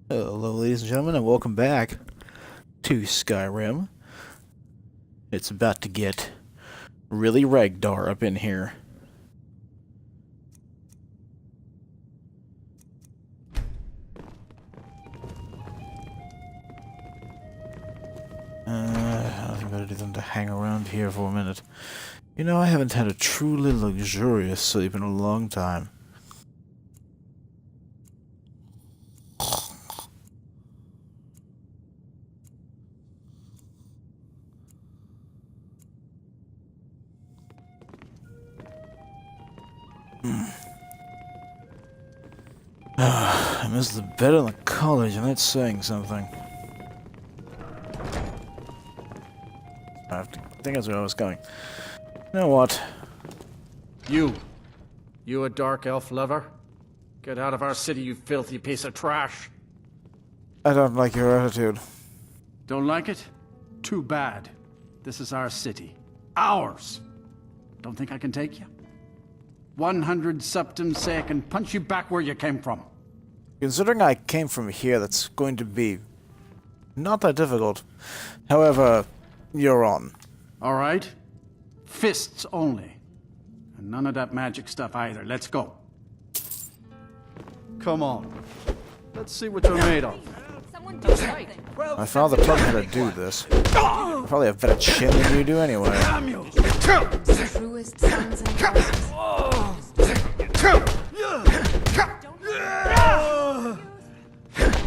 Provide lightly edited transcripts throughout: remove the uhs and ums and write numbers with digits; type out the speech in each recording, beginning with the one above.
Hello, ladies and gentlemen, and welcome back to Skyrim. It's about to get really Regdar up in here. Nothing better than to hang around here for a minute. You know, I haven't had a truly luxurious sleep in a long time. I miss the bed in the college, and that's saying something. I think that's where I was going. You know what? You a dark elf lover? Get out of our city, you filthy piece of trash. I don't like your attitude. Don't like it? Too bad. This is our city. Ours! Don't think I can take you? 100 septums say I can punch you back where you came from. Considering I came from here, that's going to be not that difficult. However, you're on. Alright? Fists only. And none of that magic stuff either. Let's go. Come on. Let's see what you're made of. My father taught me how to do this. I probably have better chin than you do anyway. Truest sons and daughters.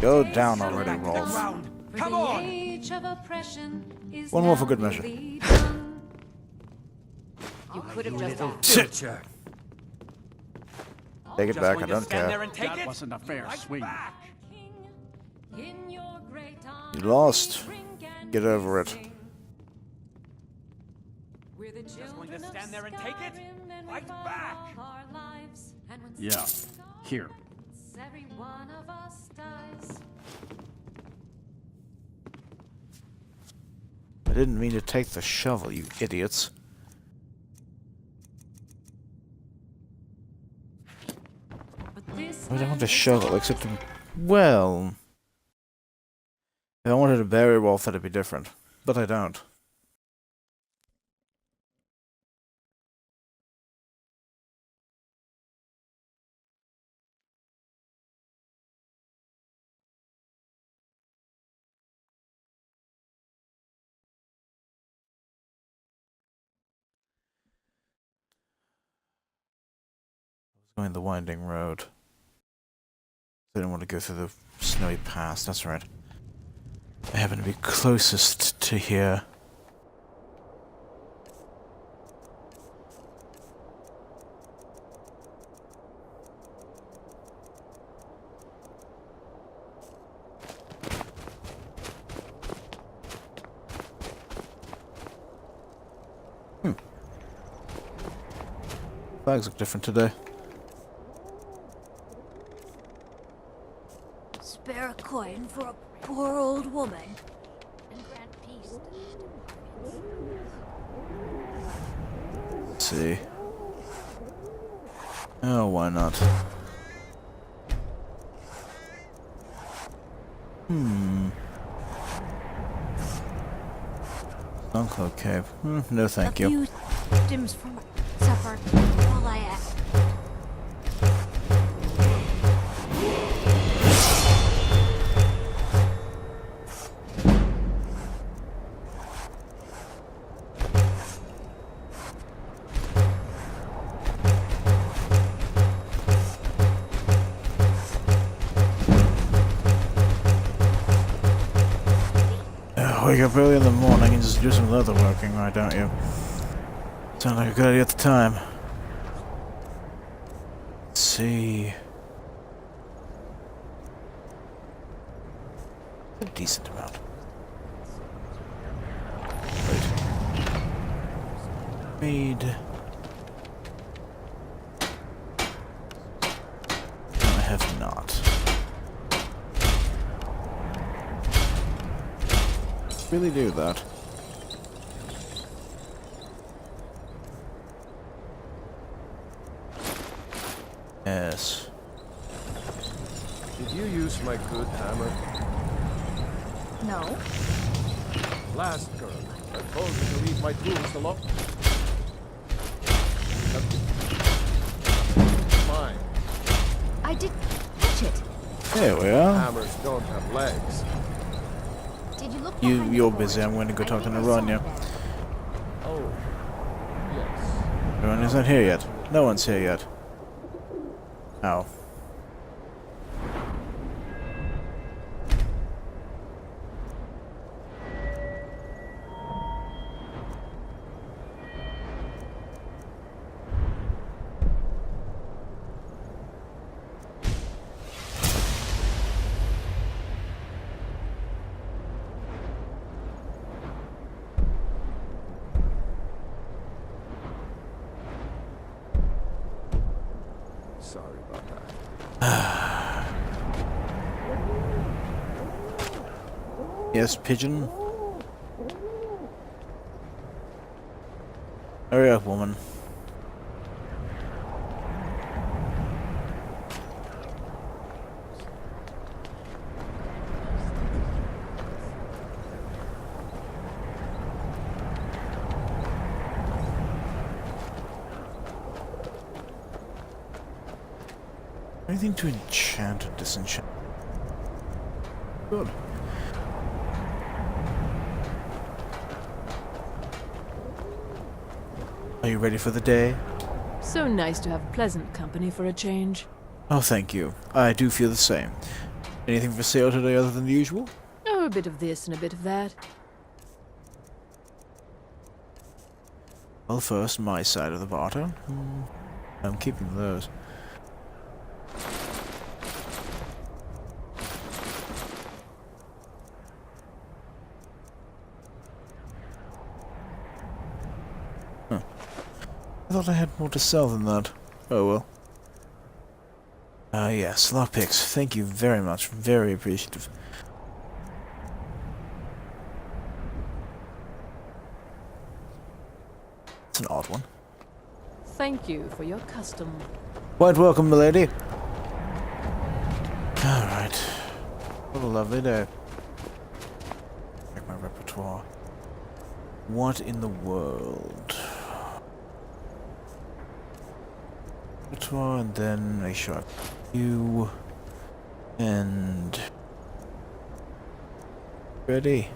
Go down already, Rolf. Come on! One more for good measure. You could have just Sit. Take it back, I don't care. That wasn't a fair swing. You lost. Get over it. Yeah. Here. I didn't mean to take the shovel, you idiots. I don't want a shovel, except well... If I wanted a berry wolf, that'd be different. But I don't. Going the winding road. I didn't want to go through the snowy pass, that's right. I happen to be closest to here. Flags look different today. Spare a coin for a poor old woman, and grant peace. Let's see. Oh, why not? Unclo Cave. No thank you. A few dims for my supper, while I ask. Wake up early in the morning and just do some leather working, why don't you? Sounded like a good idea at the time. Let's see. A decent amount. Wait. Made. I have not. Really do that. Yes. Did you use this, my good hammer? No. Last girl, I told you to leave my tools alone. Fine. I did catch it. There we are. Hammers don't have legs. Did you look You're behind the busy. forge? I'm going to go I talk to think I saw Naranya. them. Oh, yes. Naranya's not here yet. No one's here yet. Ow. Sorry about that. Yes, pigeon. Hurry up, woman. Anything to enchant or disenchant? Good. Are you ready for the day? So nice to have pleasant company for a change. Oh, thank you. I do feel the same. Anything for sale today other than the usual? Oh, a bit of this and a bit of that. Well, first, my side of the barter. I'm keeping those. I thought I had more to sell than that. Oh well. Yes, lockpicks. Thank you very much. Very appreciative. It's an odd one. Thank you for your custom. Quite welcome, milady. Alright. What a lovely day. Check my repertoire. What in the world? Repertoire, and then make sure you and ready.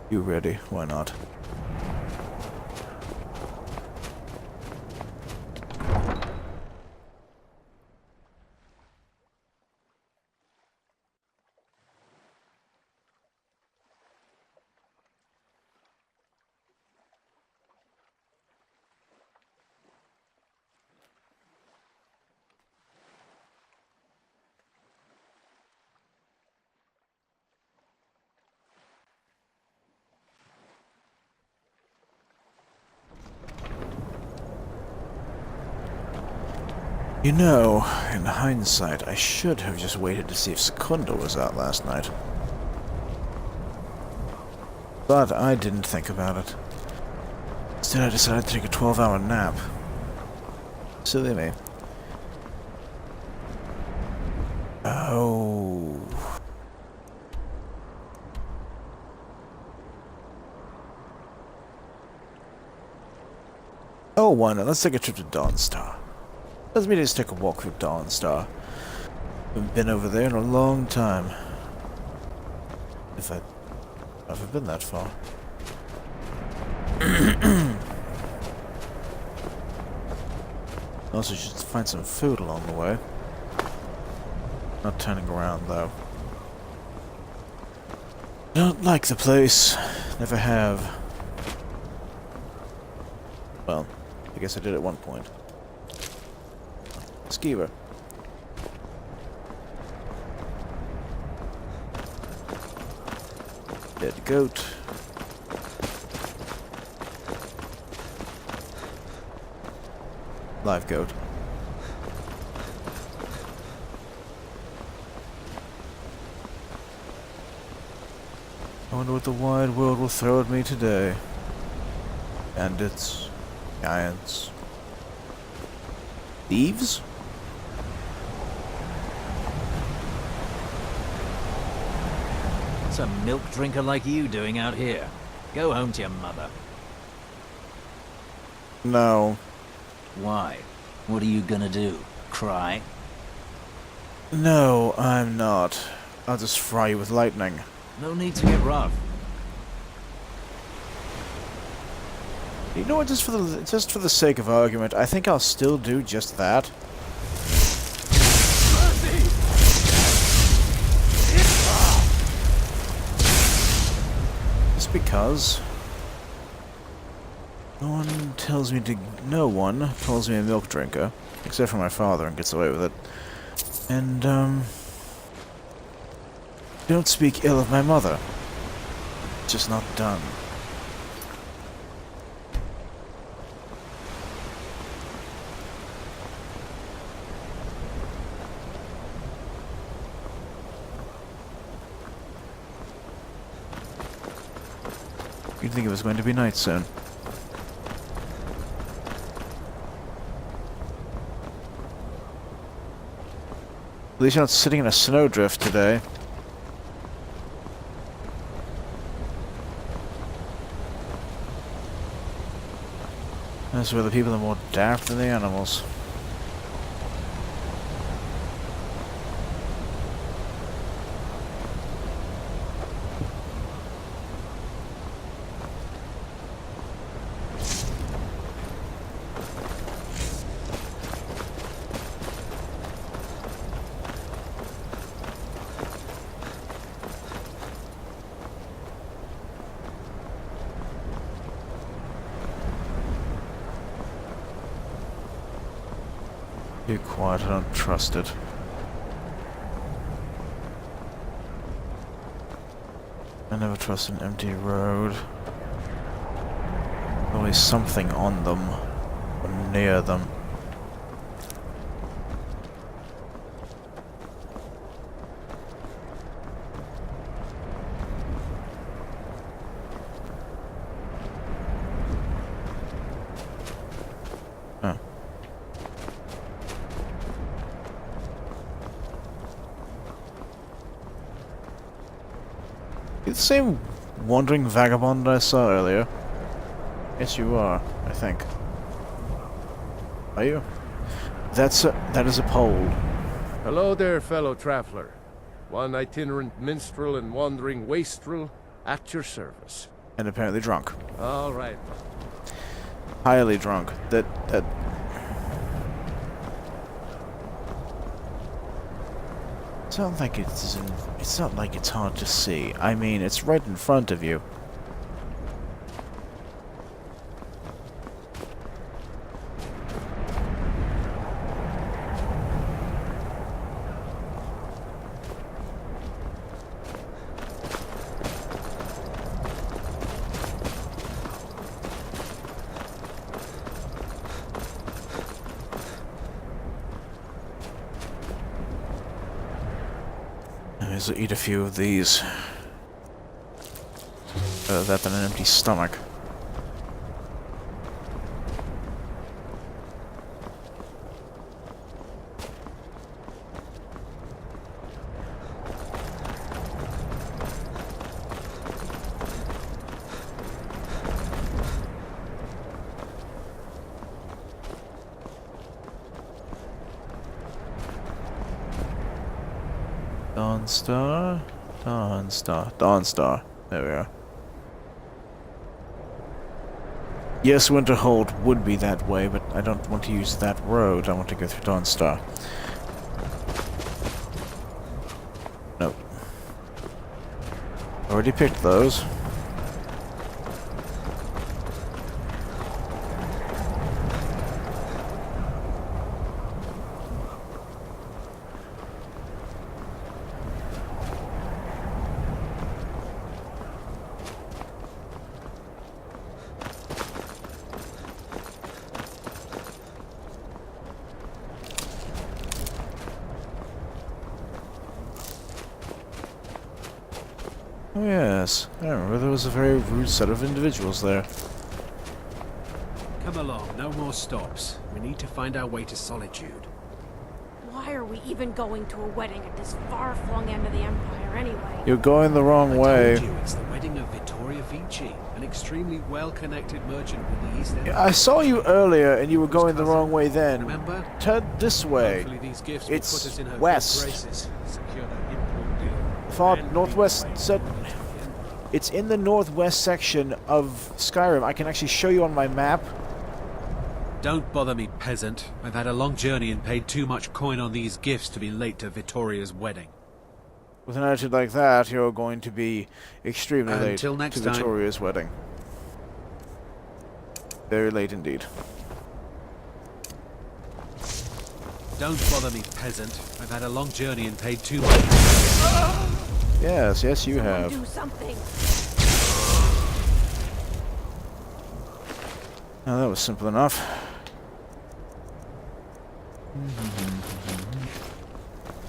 You ready? Why not? You know, in hindsight, I should have just waited to see if Secunda was out last night. But I didn't think about it. Instead, I decided to take a 12-hour nap. Silly me. Oh. Oh, why not? Let's take a trip to Dawnstar. Let me just take a walk through Dawnstar. Haven't been over there in a long time. If I've ever been that far. Also, should find some food along the way. Not turning around, though. Don't like the place. Never have. Well, I guess I did at one point. Skeever. Dead goat. Live goat. I wonder what the wide world will throw at me today. Bandits. Giants. Thieves? What's a milk drinker like you doing out here? Go home to your mother. No. Why? What are you gonna do? Cry? No, I'm not. I'll just fry you with lightning. No need to get rough. You know what, just for the sake of argument, I think I'll still do just that. Just because no one tells me a milk drinker, except for my father, and gets away with it. And don't speak ill of my mother. It's just not done. You'd think it was going to be night soon. At least you're not sitting in a snowdrift today. That's where the people are more daft than the animals. Be quiet, I don't trust it. I never trust an empty road. Always something on them, or near them. Huh. You the same wandering vagabond I saw earlier? Yes, you are, I think. Are you? That is a pole. Hello there, fellow traveler. One itinerant minstrel and wandering wastrel at your service. And apparently drunk. All right. Highly drunk. That It's not like it's not like it's hard to see. I mean, it's right in front of you. I'll eat a few of these. That than an empty stomach. Dawnstar? Dawnstar. Dawnstar. There we are. Yes, Winterhold would be that way, but I don't want to use that road. I want to go through Dawnstar. Nope. Already picked those. Oh yes, I remember there was a very rude set of individuals there. Come along, no more stops. We need to find our way to Solitude. Why are we even going to a wedding at this far-flung end of the Empire anyway. You're going the wrong I way. told you, it's the wedding of Vittoria Vici, an extremely well-connected merchant with the East End. I saw you earlier and you were going the wrong way then. Remember? Turn this way. Hopefully these gifts It's will put us in her west. good graces. Secure that import deal. Far And northwest be set. It's in the northwest section of Skyrim. I can actually show you on my map. Don't bother me, peasant. I've had a long journey and paid too much coin on these gifts to be late to Vittoria's wedding. With an attitude like that, you're going to be extremely late Until next to time. Victoria's wedding. Very late indeed. Don't bother me, peasant. I've had a long journey and paid too much. Yes, yes, you Someone have. do something. Now that was simple enough.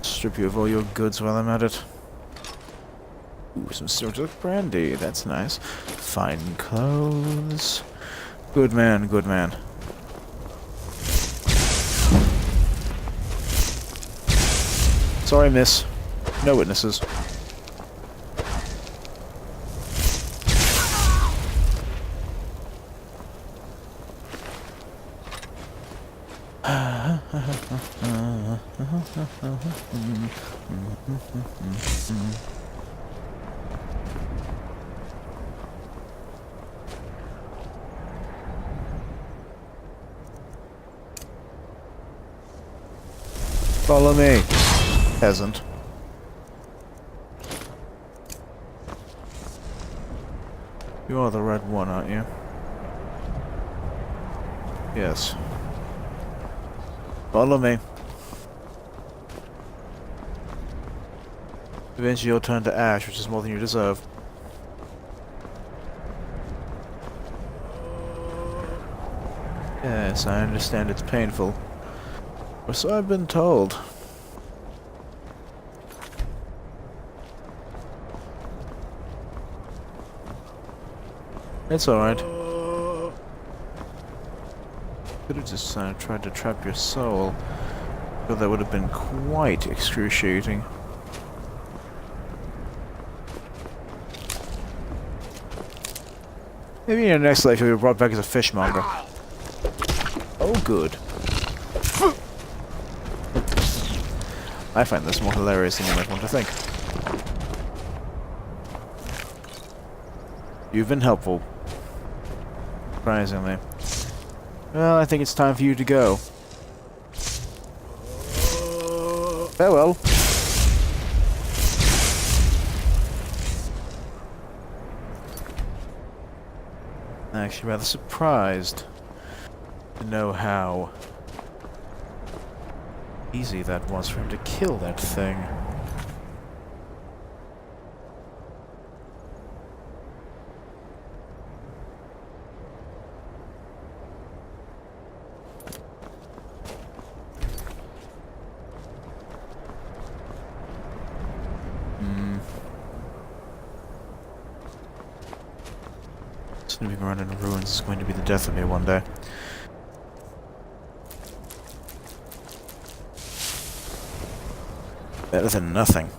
Strip you of all your goods while I'm at it. Ooh, some sort of brandy. That's nice. Fine clothes. Good man, good man. Sorry, miss. No witnesses. Follow me, peasant. You are the red one, aren't you? Yes. Follow me. Eventually you'll turn to ash, which is more than you deserve. Yes, I understand it's painful. Or so I've been told. It's alright. Could have just tried to trap your soul, but that would have been quite excruciating. Maybe in your next life you'll be brought back as a fishmonger. Oh, good. I find this more hilarious than you might want to think. You've been helpful. Surprisingly. Well, I think it's time for you to go. Farewell. I'm actually rather surprised to know how easy that was for him to kill that thing. Snooping around in ruins is going to be the death of me one day. Better than nothing.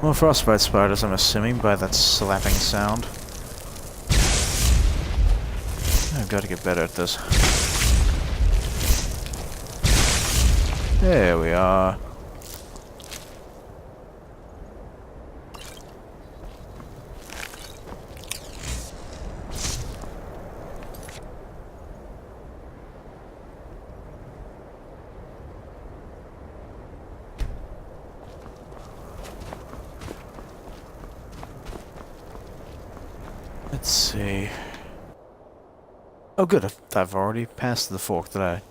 More frostbite spiders, I'm assuming, by that slapping sound. I've got to get better at this. There we are. Let's see. Oh good, I've already passed the fork that I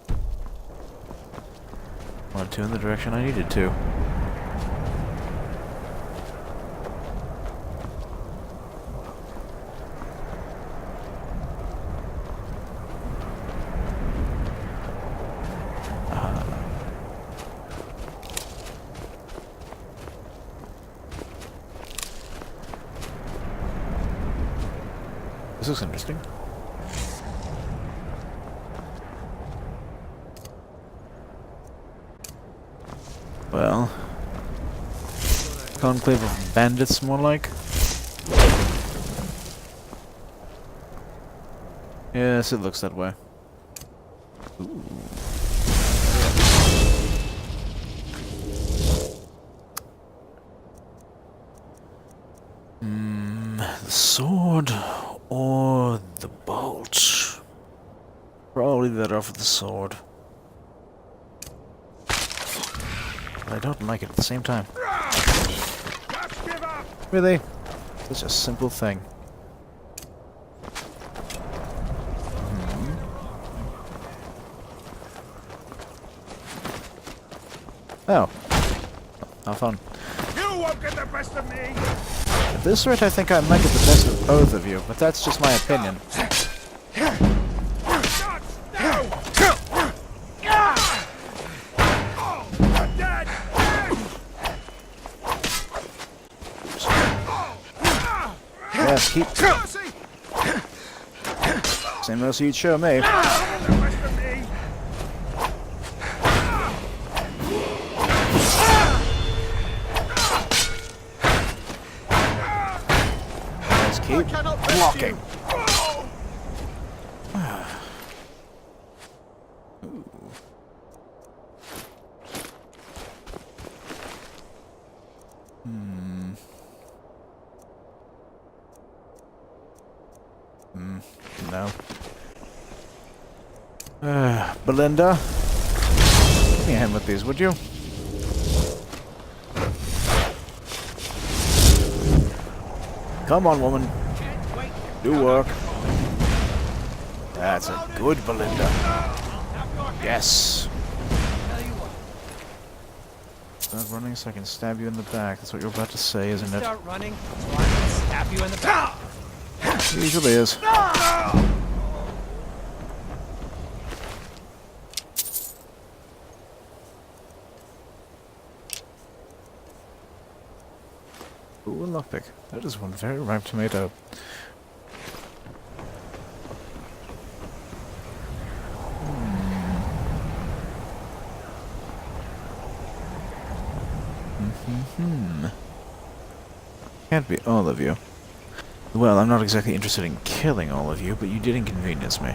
wanted to in the direction I needed to. This looks interesting. Well, conclave of bandits, more like. Yes, it looks that way. Ooh. The sword or the bolt? Probably better off with the sword. But I don't like it at the same time. Really? Such a simple thing. Oh. How fun. You won't get the best of me! At this rate, I think I might get the best of both of you, but that's just my opinion. Yes, keep... Same mercy you'd show me. Keep blocking. No. Belinda, give me a hand with these, would you? Come on, woman. Do work. That's a good Belinda. Yes. Start running so I can stab you in the back. That's what you're about to say, isn't it? Start running so I can stab you in the back. Usually is. Ooh, a lockpick. That is one very ripe tomato. Can't be all of you. Well, I'm not exactly interested in killing all of you, but you did inconvenience me.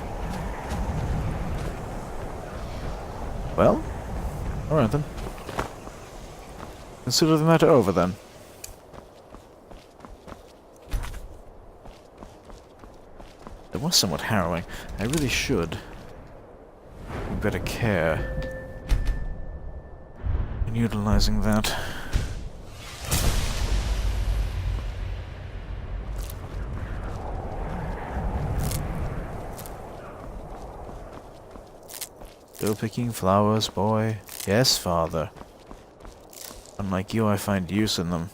Well, alright then. Consider the matter over then. It was somewhat harrowing. I really should be better care in utilizing that. Still picking flowers, boy? Yes, father. Unlike you, I find use in them.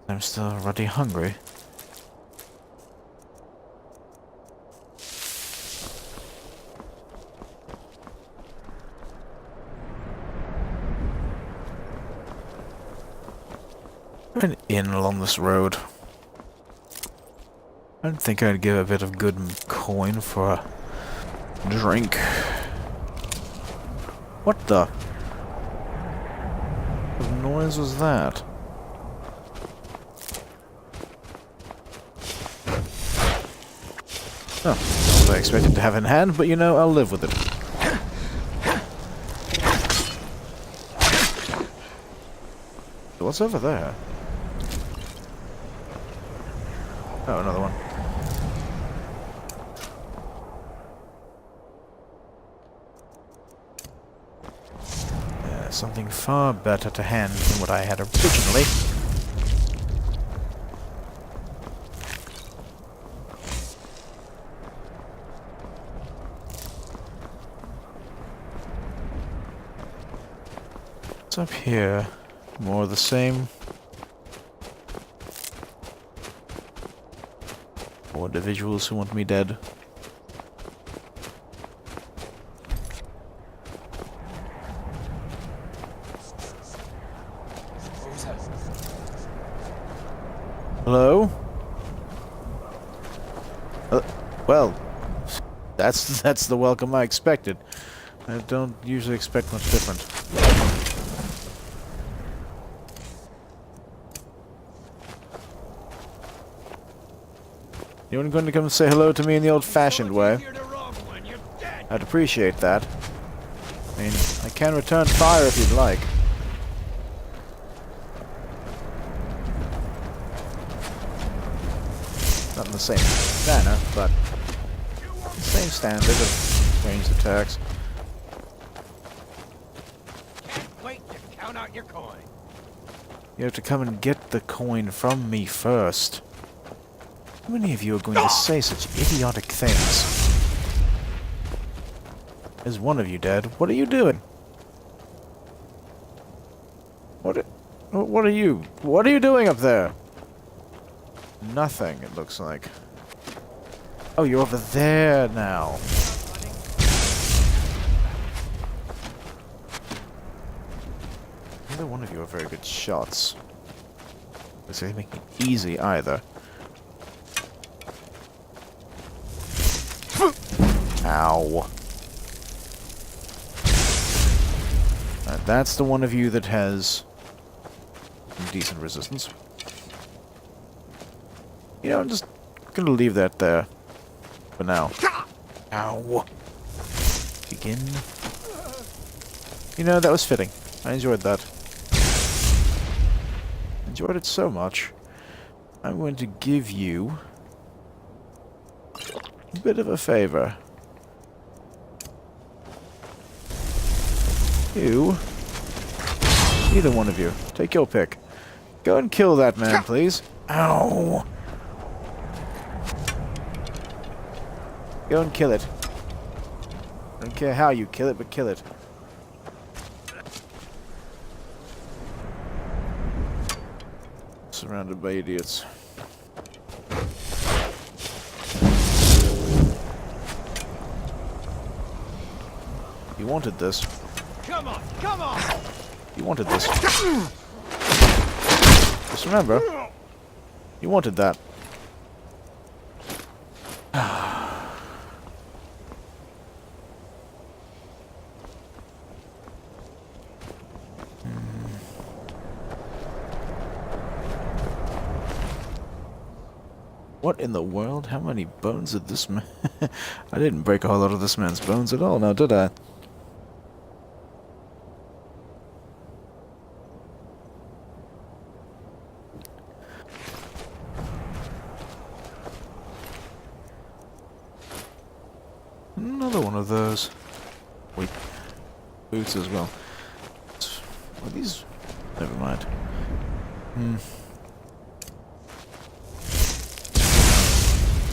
I'm still already hungry. An inn along this road. I don't think I'd give a bit of good coin for a drink. What the? What noise was that? Oh, not what I expected to have in hand, but you know, I'll live with it. So what's over there? Oh, another one. Something far better to hand than what I had originally. What's up here? More of the same. More individuals who want me dead. Hello? Well, That's the welcome I expected. I don't usually expect much different. Anyone going to come and say hello to me in the old-fashioned way? I'd appreciate that. I mean, I can return fire if you'd like. Not in the same manner, but the same standard of ranged attacks. Can't wait to count out your coin. You have to come and get the coin from me first. How many of you are going to say such idiotic things? Is one of you dead? What are you doing? What are you doing up there? Nothing, it looks like. Oh, you're over there now. Neither one of you are very good shots. This ain't making it easy either. Ow. That's the one of you that has some decent resistance. You know, I'm just gonna leave that there for now. Ow. Begin. You know, that was fitting. I enjoyed that. Enjoyed it so much. I'm going to give you a bit of a favor. You, either one of you, take your pick. Go and kill that man, please. Ow! Go and kill it. I don't care how you kill it, but kill it. Surrounded by idiots. You wanted this. Come on, come on! You wanted this. Just remember, you wanted that. What in the world? How many bones did this man... I didn't break a whole lot of this man's bones at all, now did I? Another one of those. Wait. Boots as well. Are these... Never mind.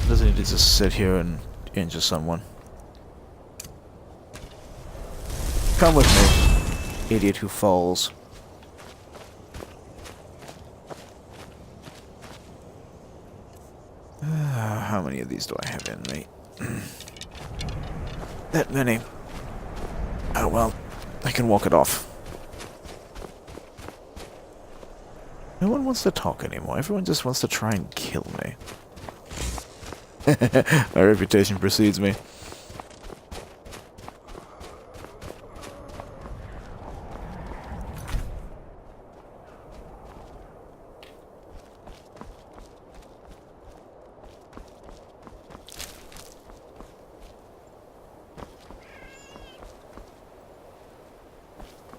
Doesn't need to just sit here and injure someone. Come with me, idiot who falls. How many of these do I have in me? That many. Oh well, I can walk it off. No one wants to talk anymore. Everyone just wants to try and kill me. My reputation precedes me.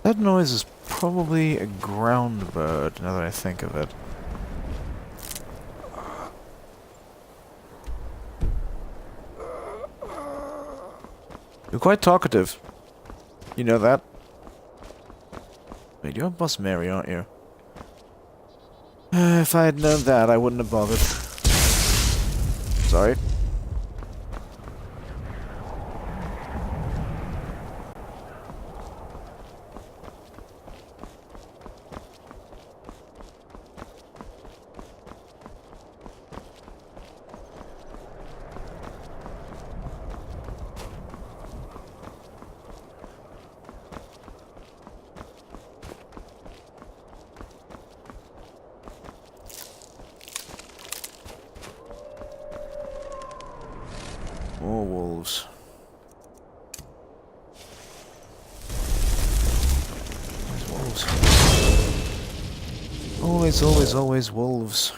That noise is probably a ground bird, now that I think of it. You're quite talkative. You know that? Wait, you're Boss Mary, aren't you? If I had known that, I wouldn't have bothered. Sorry. More wolves. wolves. Always, always, always wolves.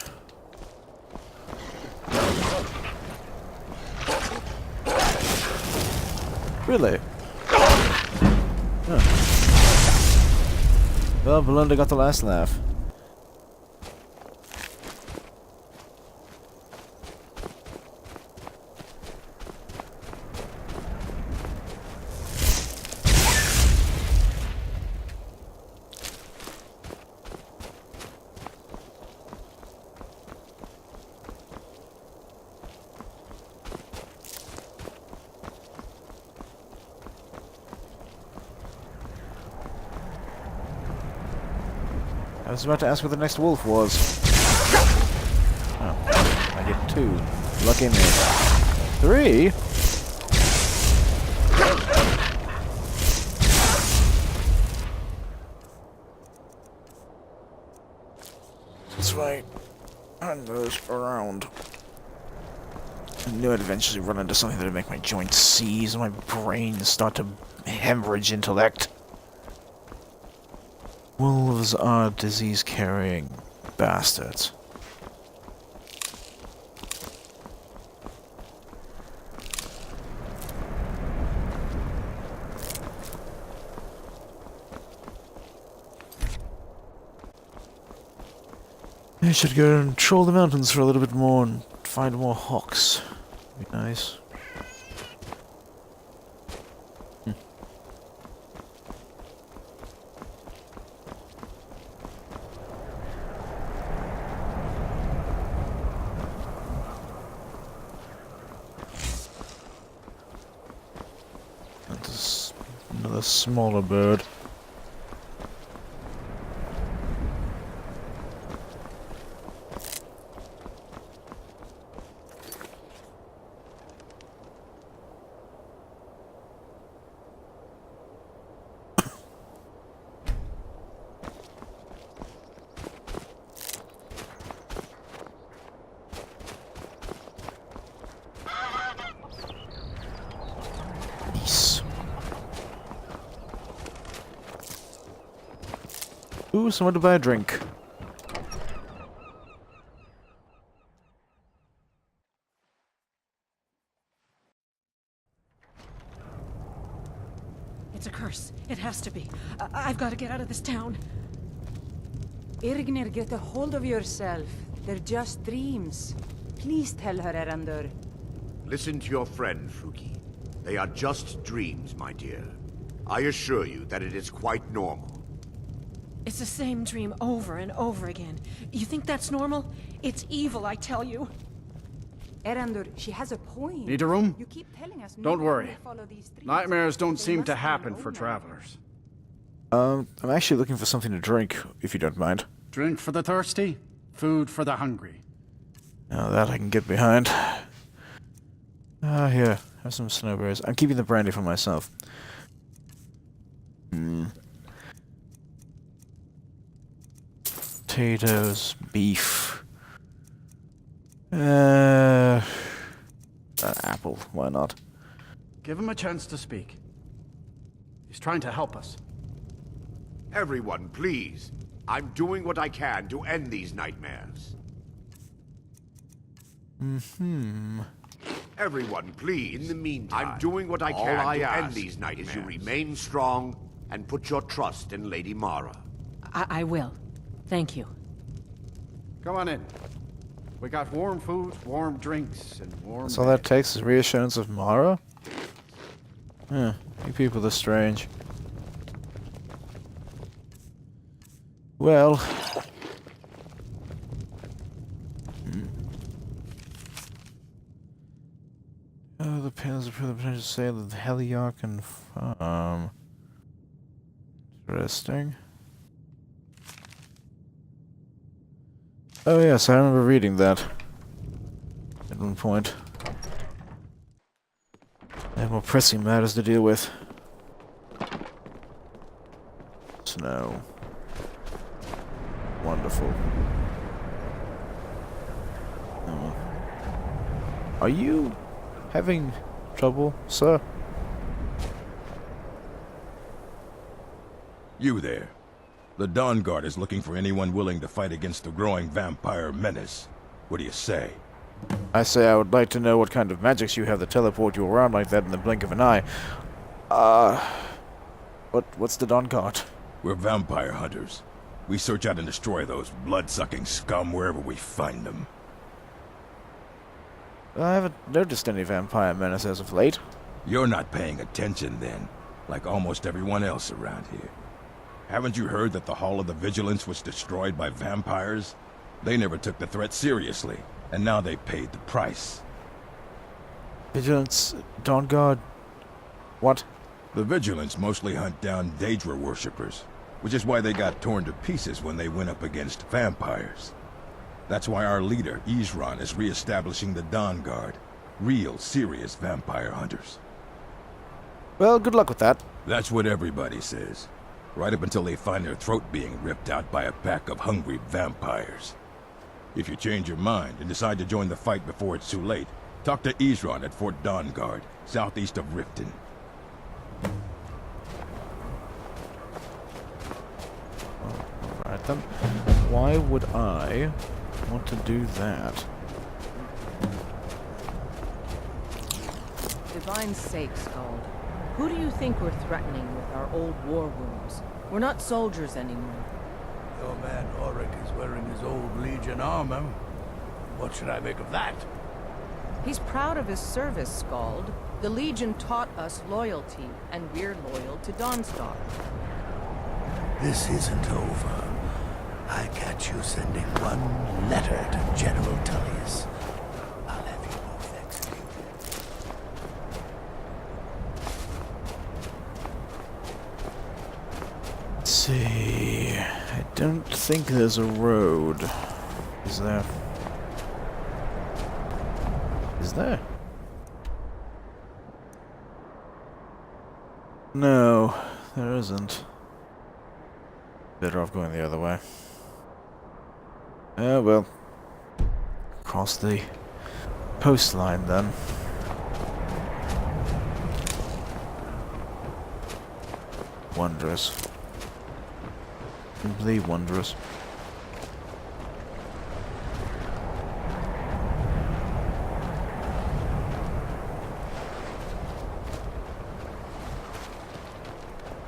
Really? Huh. Well, Belinda got the last laugh. I was about to ask where the next wolf was. Oh, I get 2. Lucky me. 3? That's right. And those around. I knew I'd eventually run into something that'd make my joints seize and my brain start to hemorrhage intellect. Wolves are disease-carrying bastards. I should go and troll the mountains for a little bit more and find more hawks. Be nice. That's another smaller bird. Ooh, someone to buy a drink. It's a curse. It has to be. I've got to get out of this town. Irgnir, get a hold of yourself. They're just dreams. Please tell her, Erandur. Listen to your friend, Fruki. They are just dreams, my dear. I assure you that it is quite normal. It's the same dream over and over again. You think that's normal? It's evil, I tell you. Erandur, she has a point. Need a room? You keep telling us Don't no worry. one will follow these dreams. Nightmares don't They seem must to be happen an for omen. travelers. I'm actually looking for something to drink, if you don't mind. Drink for the thirsty, food for the hungry. Now that I can get behind. Here, have some snowberries. I'm keeping the brandy for myself. Potatoes, beef. An apple, why not? Give him a chance to speak. He's trying to help us. Everyone, please. I'm doing what I can to end these nightmares. Everyone, please. In the meantime, I'm doing what I all can I to end ask these nightmares. is You remain strong and put your trust in Lady Mara. I will. Thank you. Come on in. We got warm food, warm drinks, and warm... That's all that takes is reassurance of Mara? Yeah, you people are strange. Well... Oh, the panels are the potential sale of the Heliarch farm. Interesting. Oh yes, I remember reading that at one point. I have more pressing matters to deal with. Snow. Wonderful. Oh. Are you having trouble, sir? You there. The Dawn Guard is looking for anyone willing to fight against the growing vampire menace. What do you say? I say I would like to know what kind of magics you have that teleport you around like that in the blink of an eye. What's the Dawn Guard? We're vampire hunters. We search out and destroy those blood-sucking scum wherever we find them. I haven't noticed any vampire menace as of late. You're not paying attention then, like almost everyone else around here. Haven't you heard that the Hall of the Vigilance was destroyed by vampires? They never took the threat seriously, and now they paid the price. Vigilance, Dawn Guard, what? The Vigilance mostly hunt down Daedra worshippers, which is why they got torn to pieces when they went up against vampires. That's why our leader, Isran, is re-establishing the Dawn Guard. Real, serious vampire hunters. Well, good luck with that. That's what everybody says. Right up until they find their throat being ripped out by a pack of hungry vampires. If you change your mind and decide to join the fight before it's too late, talk to Isran at Fort Dawn Guard, southeast of Riften. Alright then. Why would I want to do that? Divine sake, Skald. Who do you think we're threatening with our old war wounds? We're not soldiers anymore. Your man Auric is wearing his old Legion armor. What should I make of that? He's proud of his service, Skald. The Legion taught us loyalty, and we're loyal to Dawnstar. This isn't over. I catch you sending one letter to General Tullius. I'll have you both executed. Let's see. I don't think there's a road. Is there? Is there? No, there isn't. Better off going the other way. Oh well. Cross the coastline then. Wondrous. Simply wondrous.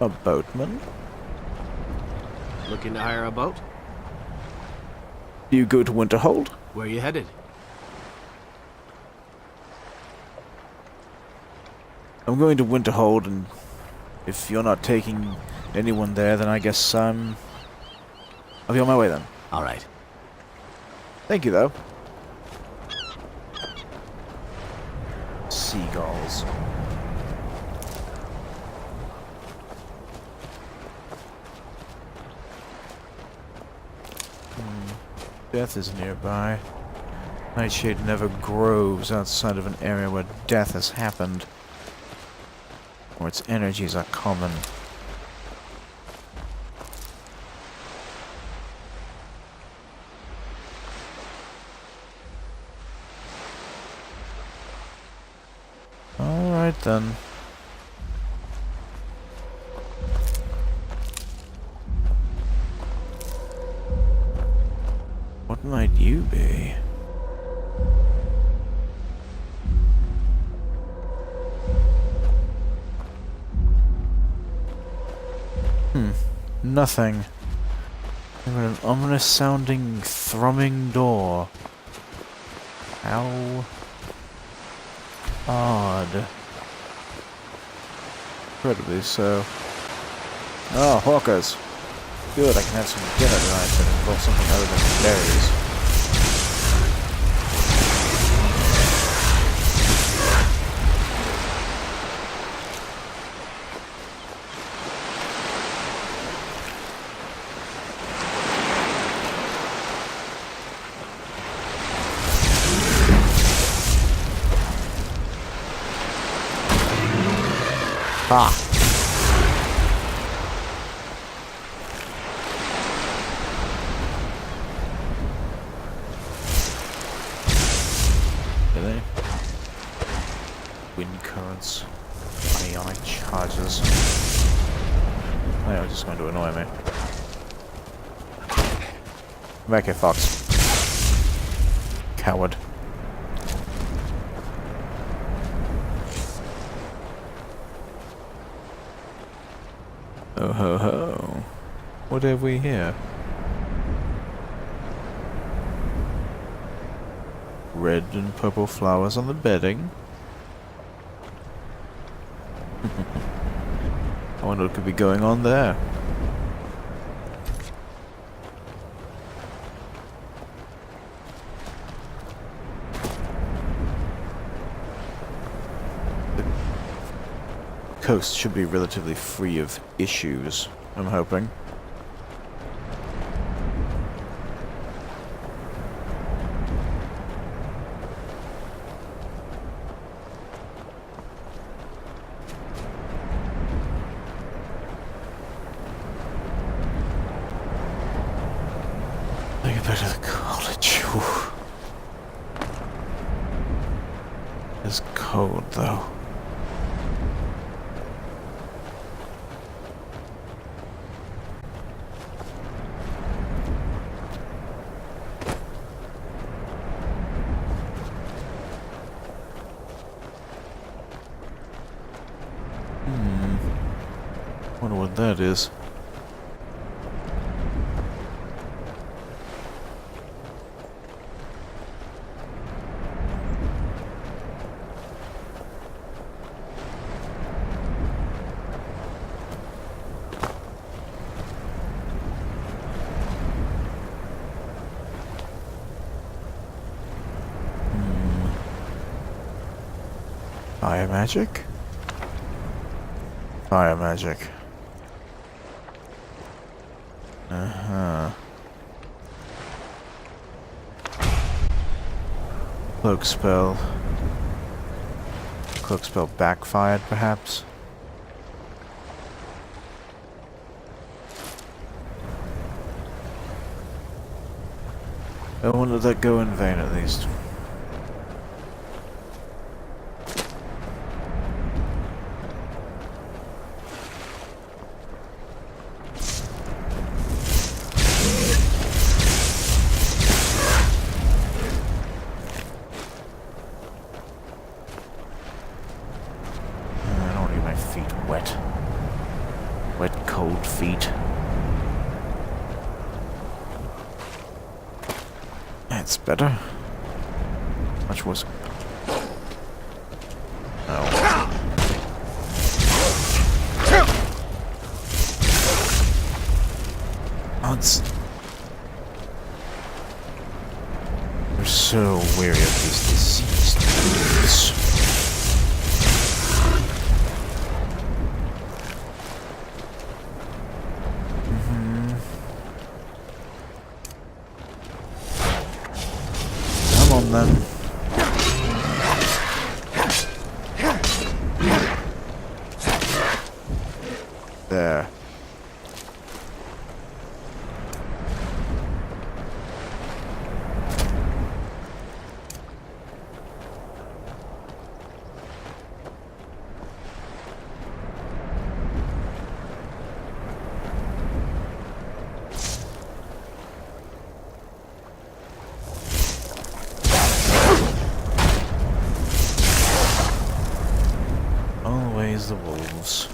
A boatman? Looking to hire a boat? You go to Winterhold? Where you headed? I'm going to Winterhold, and if you're not taking anyone there, then I guess I'll be on my way then. All right. Thank you, though. Seagulls. Death is nearby. Nightshade never grows outside of an area where death has happened, or its energies are common. Alright then. What might you be? Nothing. But an ominous sounding, thrumming door. How odd. Incredibly so. Oh, hawkers. Good, I can have some dinner tonight that involves something other than berries. Ah. Really? Wind currents. Ionic charges. They are just going to annoy me. Come back here, Fox. Coward. Oh ho ho. What have we here? Red and purple flowers on the bedding. I wonder what could be going on there. The coast should be relatively free of issues, I'm hoping. Take it back to the college. Whew. It's cold though. Wonder what that is. Fire magic? Fire magic. Uh-huh. Cloak spell. Cloak spell backfired, perhaps? I won't let that go in vain, at least. Wet, cold feet. That's better. Much worse. Oh. Odds. We're so weary of these diseased foods. Then. There. Always the wolves.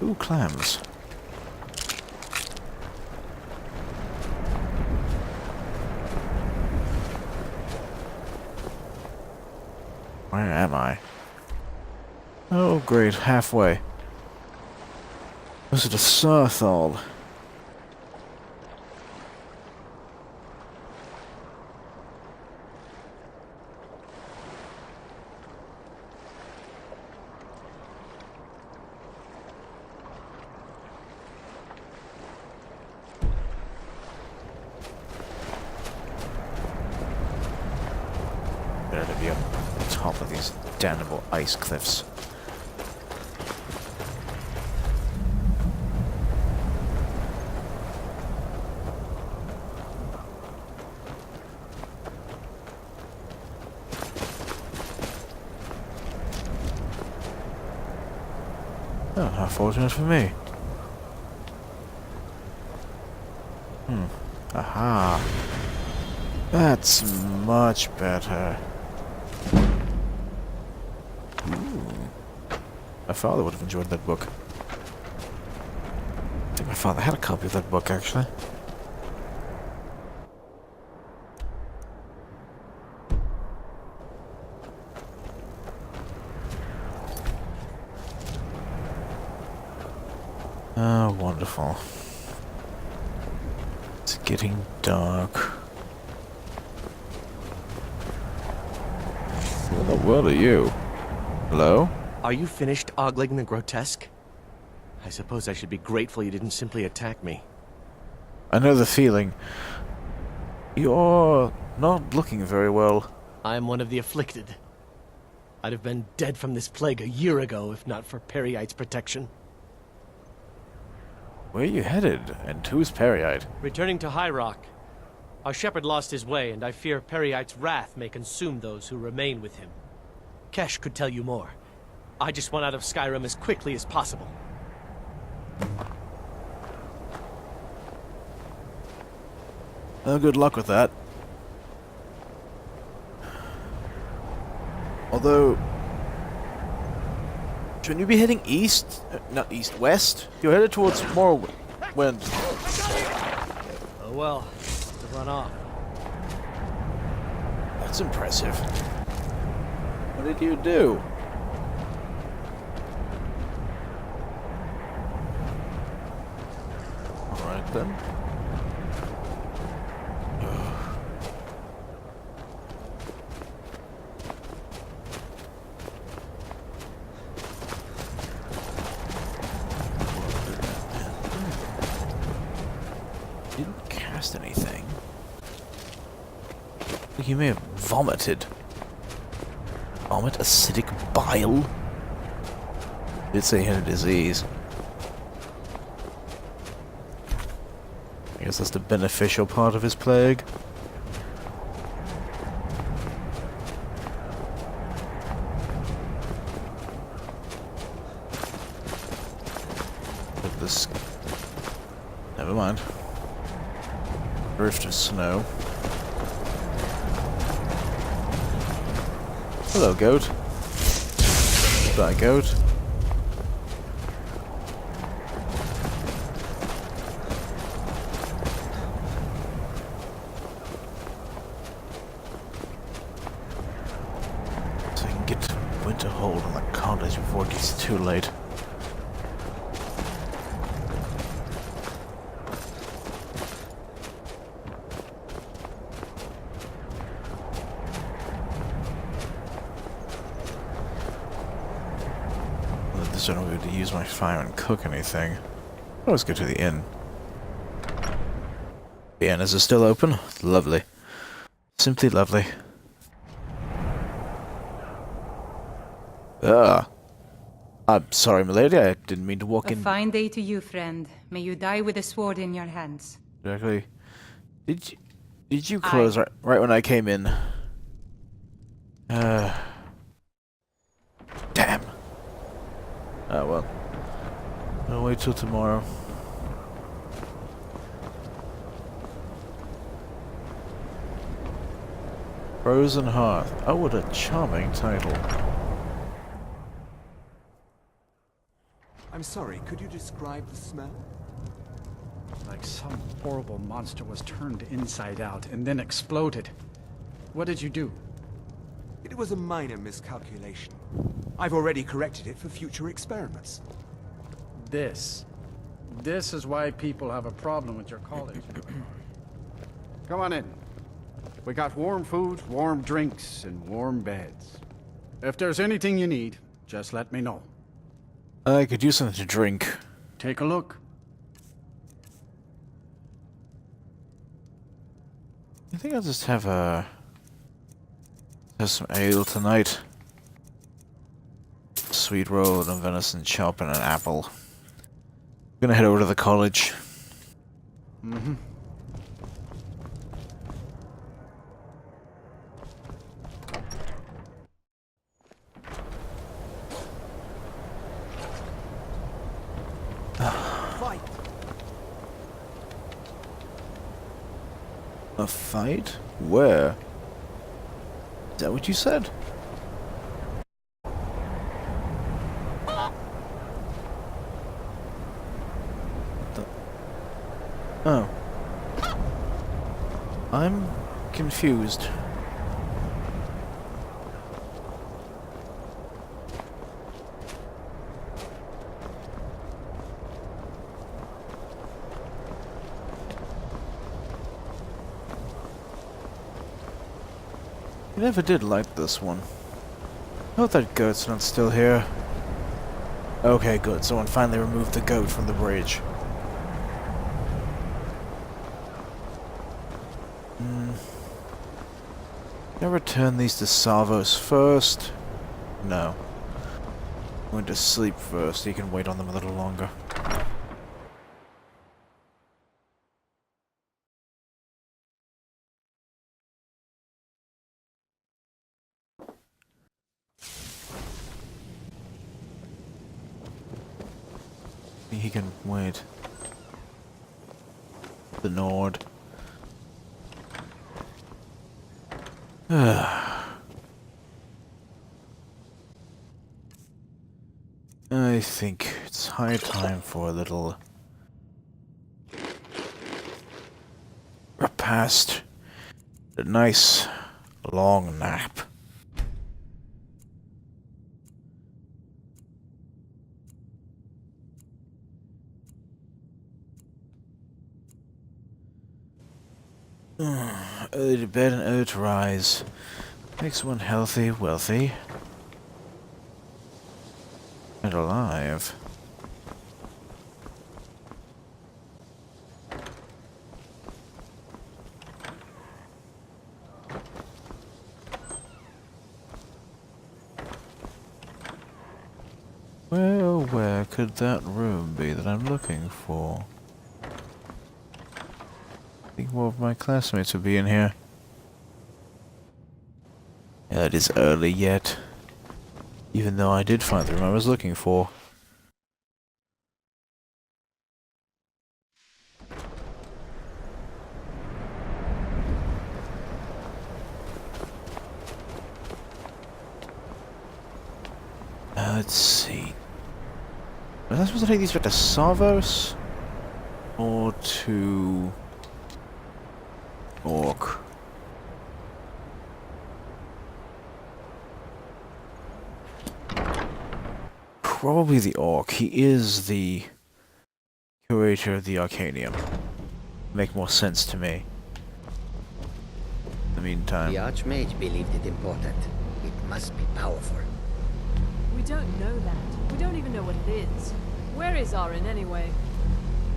Ooh, clams. Where am I? Oh, great, halfway. Was it a Sarthal? Better to be up on top of these damnable ice cliffs. Oh, how fortunate for me. Aha. That's much better. Ooh. My father would have enjoyed that book. I think my father had a copy of that book, actually. Oh, wonderful. It's getting dark. Who in the world are you? Hello? Are you finished ogling the grotesque? I suppose I should be grateful you didn't simply attack me. I know the feeling. You're not looking very well. I am one of the afflicted. I'd have been dead from this plague a year ago if not for Periite's protection. Where are you headed? And who's Periite? Returning to High Rock. Our shepherd lost his way, and I fear Periite's wrath may consume those who remain with him. Kesh could tell you more. I just want out of Skyrim as quickly as possible. Well, good luck with that. Although, shouldn't you be heading east? Not east, west? You're headed towards Morrowind. Oh well, to run off. That's impressive. What did you do? Alright then. Didn't cast anything. He may have vomited. Vomit? Acidic bile? Did say he had a disease. I guess that's the beneficial part of his plague. But this... Never mind. Drift of snow. Hello, goat. Goodbye, goat. So we can get winter hold on the cottage before it gets too late. I don't need to use my fire and cook anything. Always go to the inn. The inn, is it still open? Lovely. Simply lovely. I'm sorry, milady, I didn't mean to walk in. A fine day to you, friend. May you die with a sword in your hands. Exactly. Did you close right when I came in? Damn. Oh well. I'll wait till tomorrow. Frozen Hearth. Oh, what a charming title. I'm sorry, could you describe the smell? Like some horrible monster was turned inside out and then exploded. What did you do? It was a minor miscalculation. I've already corrected it for future experiments. This is why people have a problem with your college. Come on in. We got warm food, warm drinks, and warm beds. If there's anything you need, just let me know. I could use something to drink. Take a look. I think I'll just have some ale tonight. Sweet roll and a venison chop and an apple. I'm gonna head over to the college. Mm-hmm. A fight? Where? Is that what you said? Oh. I'm confused. I never did like this one. I hope that goat's not still here. Okay, good. Someone finally removed the goat from the bridge. Can I return these to Salvos first? No. I'm going to sleep first. You can wait on them a little longer. He can wait. The Nord. I think it's high time for a little repast. A nice long nap. Early to bed and early to rise. Makes one healthy, wealthy, and alive. Well, where could that room be that I'm looking for? I think more of my classmates would be in here. Yeah, it is early yet. Even though I did find the room I was looking for. Let's see. Was I supposed to take these back to Savos? Or to... Orc? Probably the Orc. He is the curator of the Arcanium. Make more sense to me. In the meantime... The Archmage believed it important. It must be powerful. We don't know that. We don't even know what it is. Where is Arin anyway?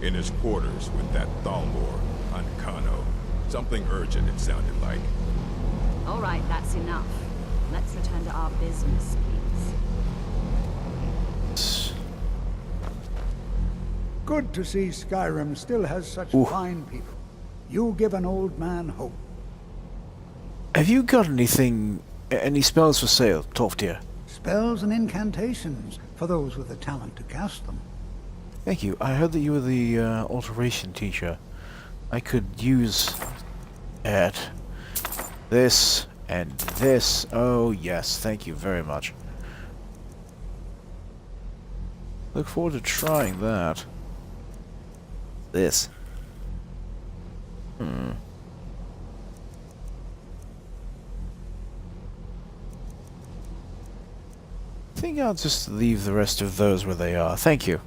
In his quarters with that Thalmor on Kano. Something urgent, it sounded like. All right, that's enough. Let's return to our business, please. Good to see Skyrim still has such fine people. You give an old man hope. Have you got anything, any spells for sale, Toftir? Spells and incantations, for those with the talent to cast them. Thank you. I heard that you were the alteration teacher. I could use this and this. Oh yes, thank you very much. Look forward to trying that. This. I think I'll just leave the rest of those where they are. Thank you.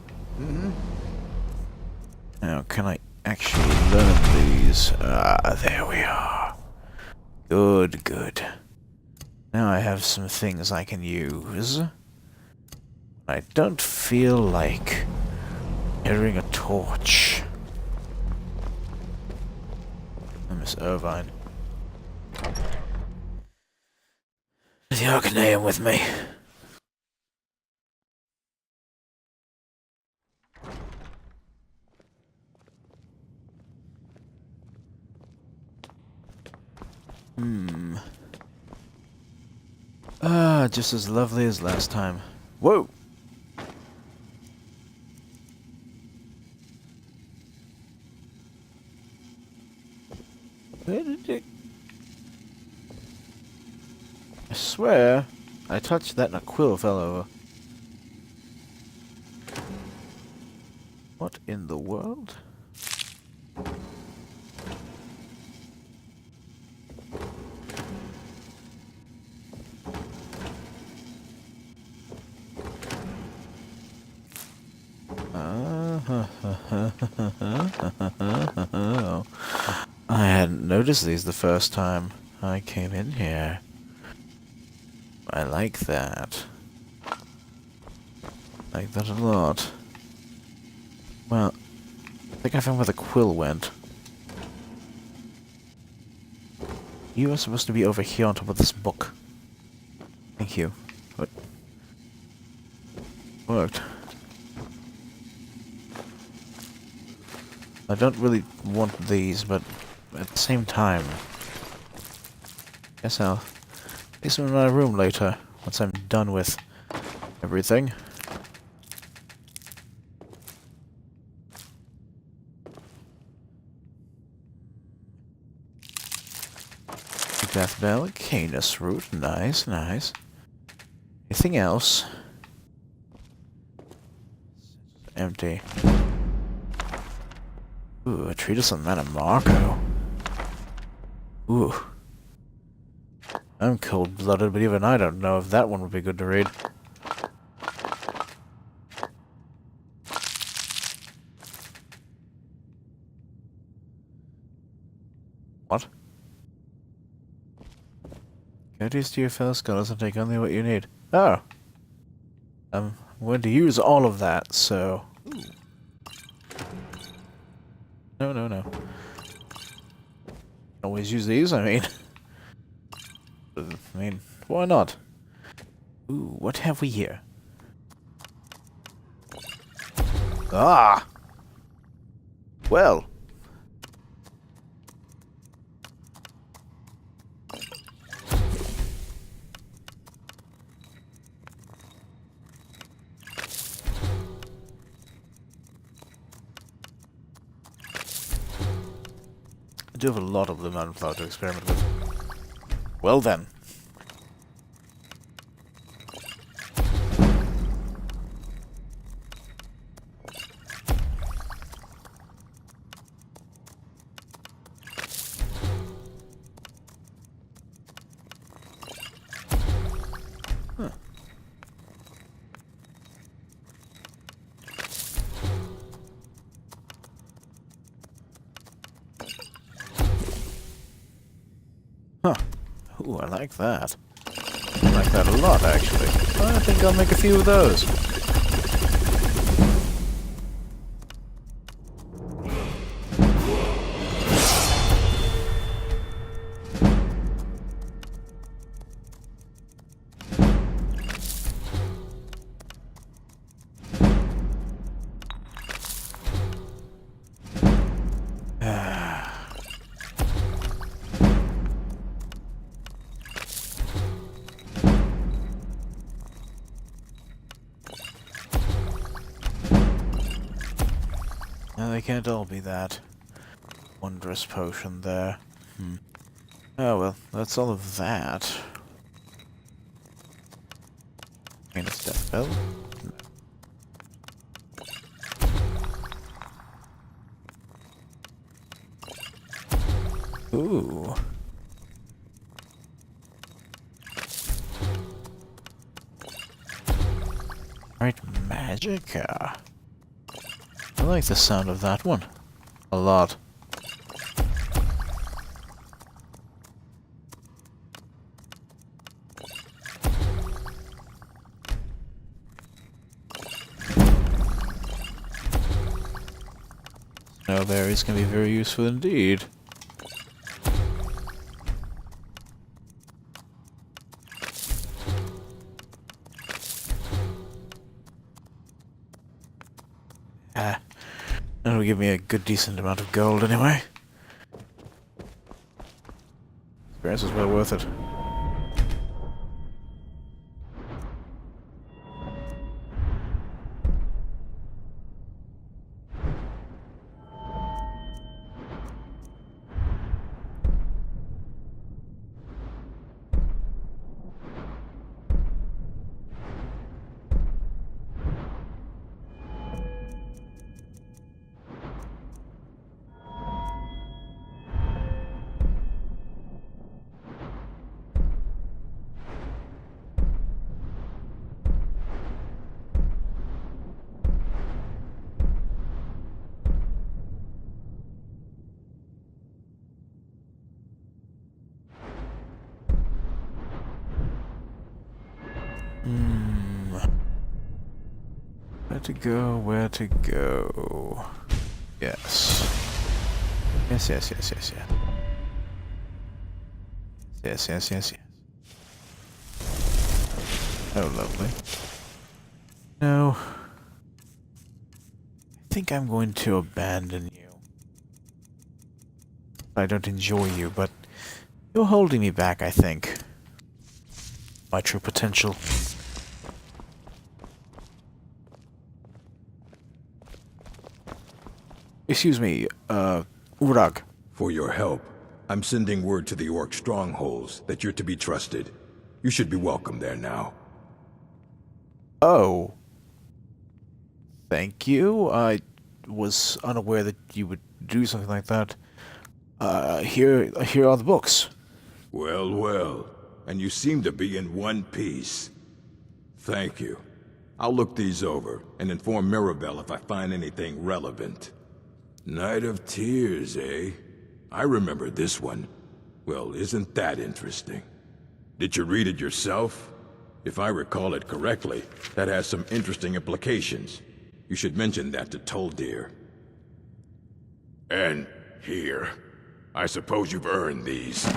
Now, can I actually learn these? Ah, there we are. Good, good. Now I have some things I can use. I don't feel like carrying a torch. Miss Irvine. The Arcaneum with me. Just as lovely as last time. Whoa! Where did swear I touched that and a quill fell over. What in the world? I hadn't noticed these the first time I came in here. I like that. I like that a lot. Well, I think I found where the quill went. You are supposed to be over here on top of this book. Thank you. What? Worked. I don't really want these, but at the same time, guess I'll place them in my room later, once I'm done with everything. Death Bell, Canis Root, nice, nice. Anything else? Empty. Ooh, a treatise on Manamarco. Ooh. I'm cold-blooded, but even I don't know if that one would be good to read. What? Courteous to your fellow scholars and take only what you need. Oh! I'm going to use all of that, so... No. Always use these, I mean, why not? Ooh, what have we here? Ah! Well. I do have a lot of the Manflower to experiment with. Well then. Huh. Huh. Ooh, I like that. I like that a lot, actually. I think I'll make a few of those. They can't all be that wondrous potion there. Oh well, that's all of that. Canis Death Bell. Ooh. Right, Magica. I like the sound of that one. A lot. Snowberries can be very useful indeed. That'll give me a good, decent amount of gold anyway. Experience was well worth it. Where to go? Where to go? Yes. Yes, yes, yes, yes, yes. Yes, yes, yes, yes. Oh, lovely. No. I think I'm going to abandon you. I don't enjoy you, but you're holding me back, I think. My true potential. Excuse me, Urag. For your help, I'm sending word to the Orc strongholds that you're to be trusted. You should be welcome there now. Oh. Thank you. I was unaware that you would do something like that. Here are the books. Well, well. And you seem to be in one piece. Thank you. I'll look these over and inform Mirabelle if I find anything relevant. Night of Tears, eh? I remember this one. Well, isn't that interesting? Did you read it yourself? If I recall it correctly, that has some interesting implications. You should mention that to Toldir. And here. I suppose you've earned these.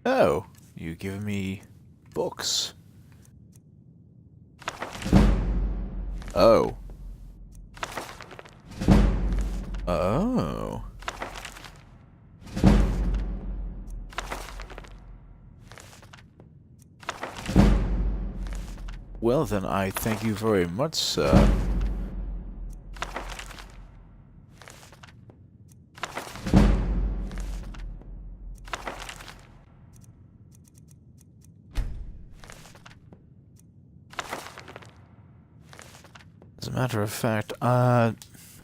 Oh, you give me books. Oh. Oh. Well then, I thank you very much, sir. As a matter of fact,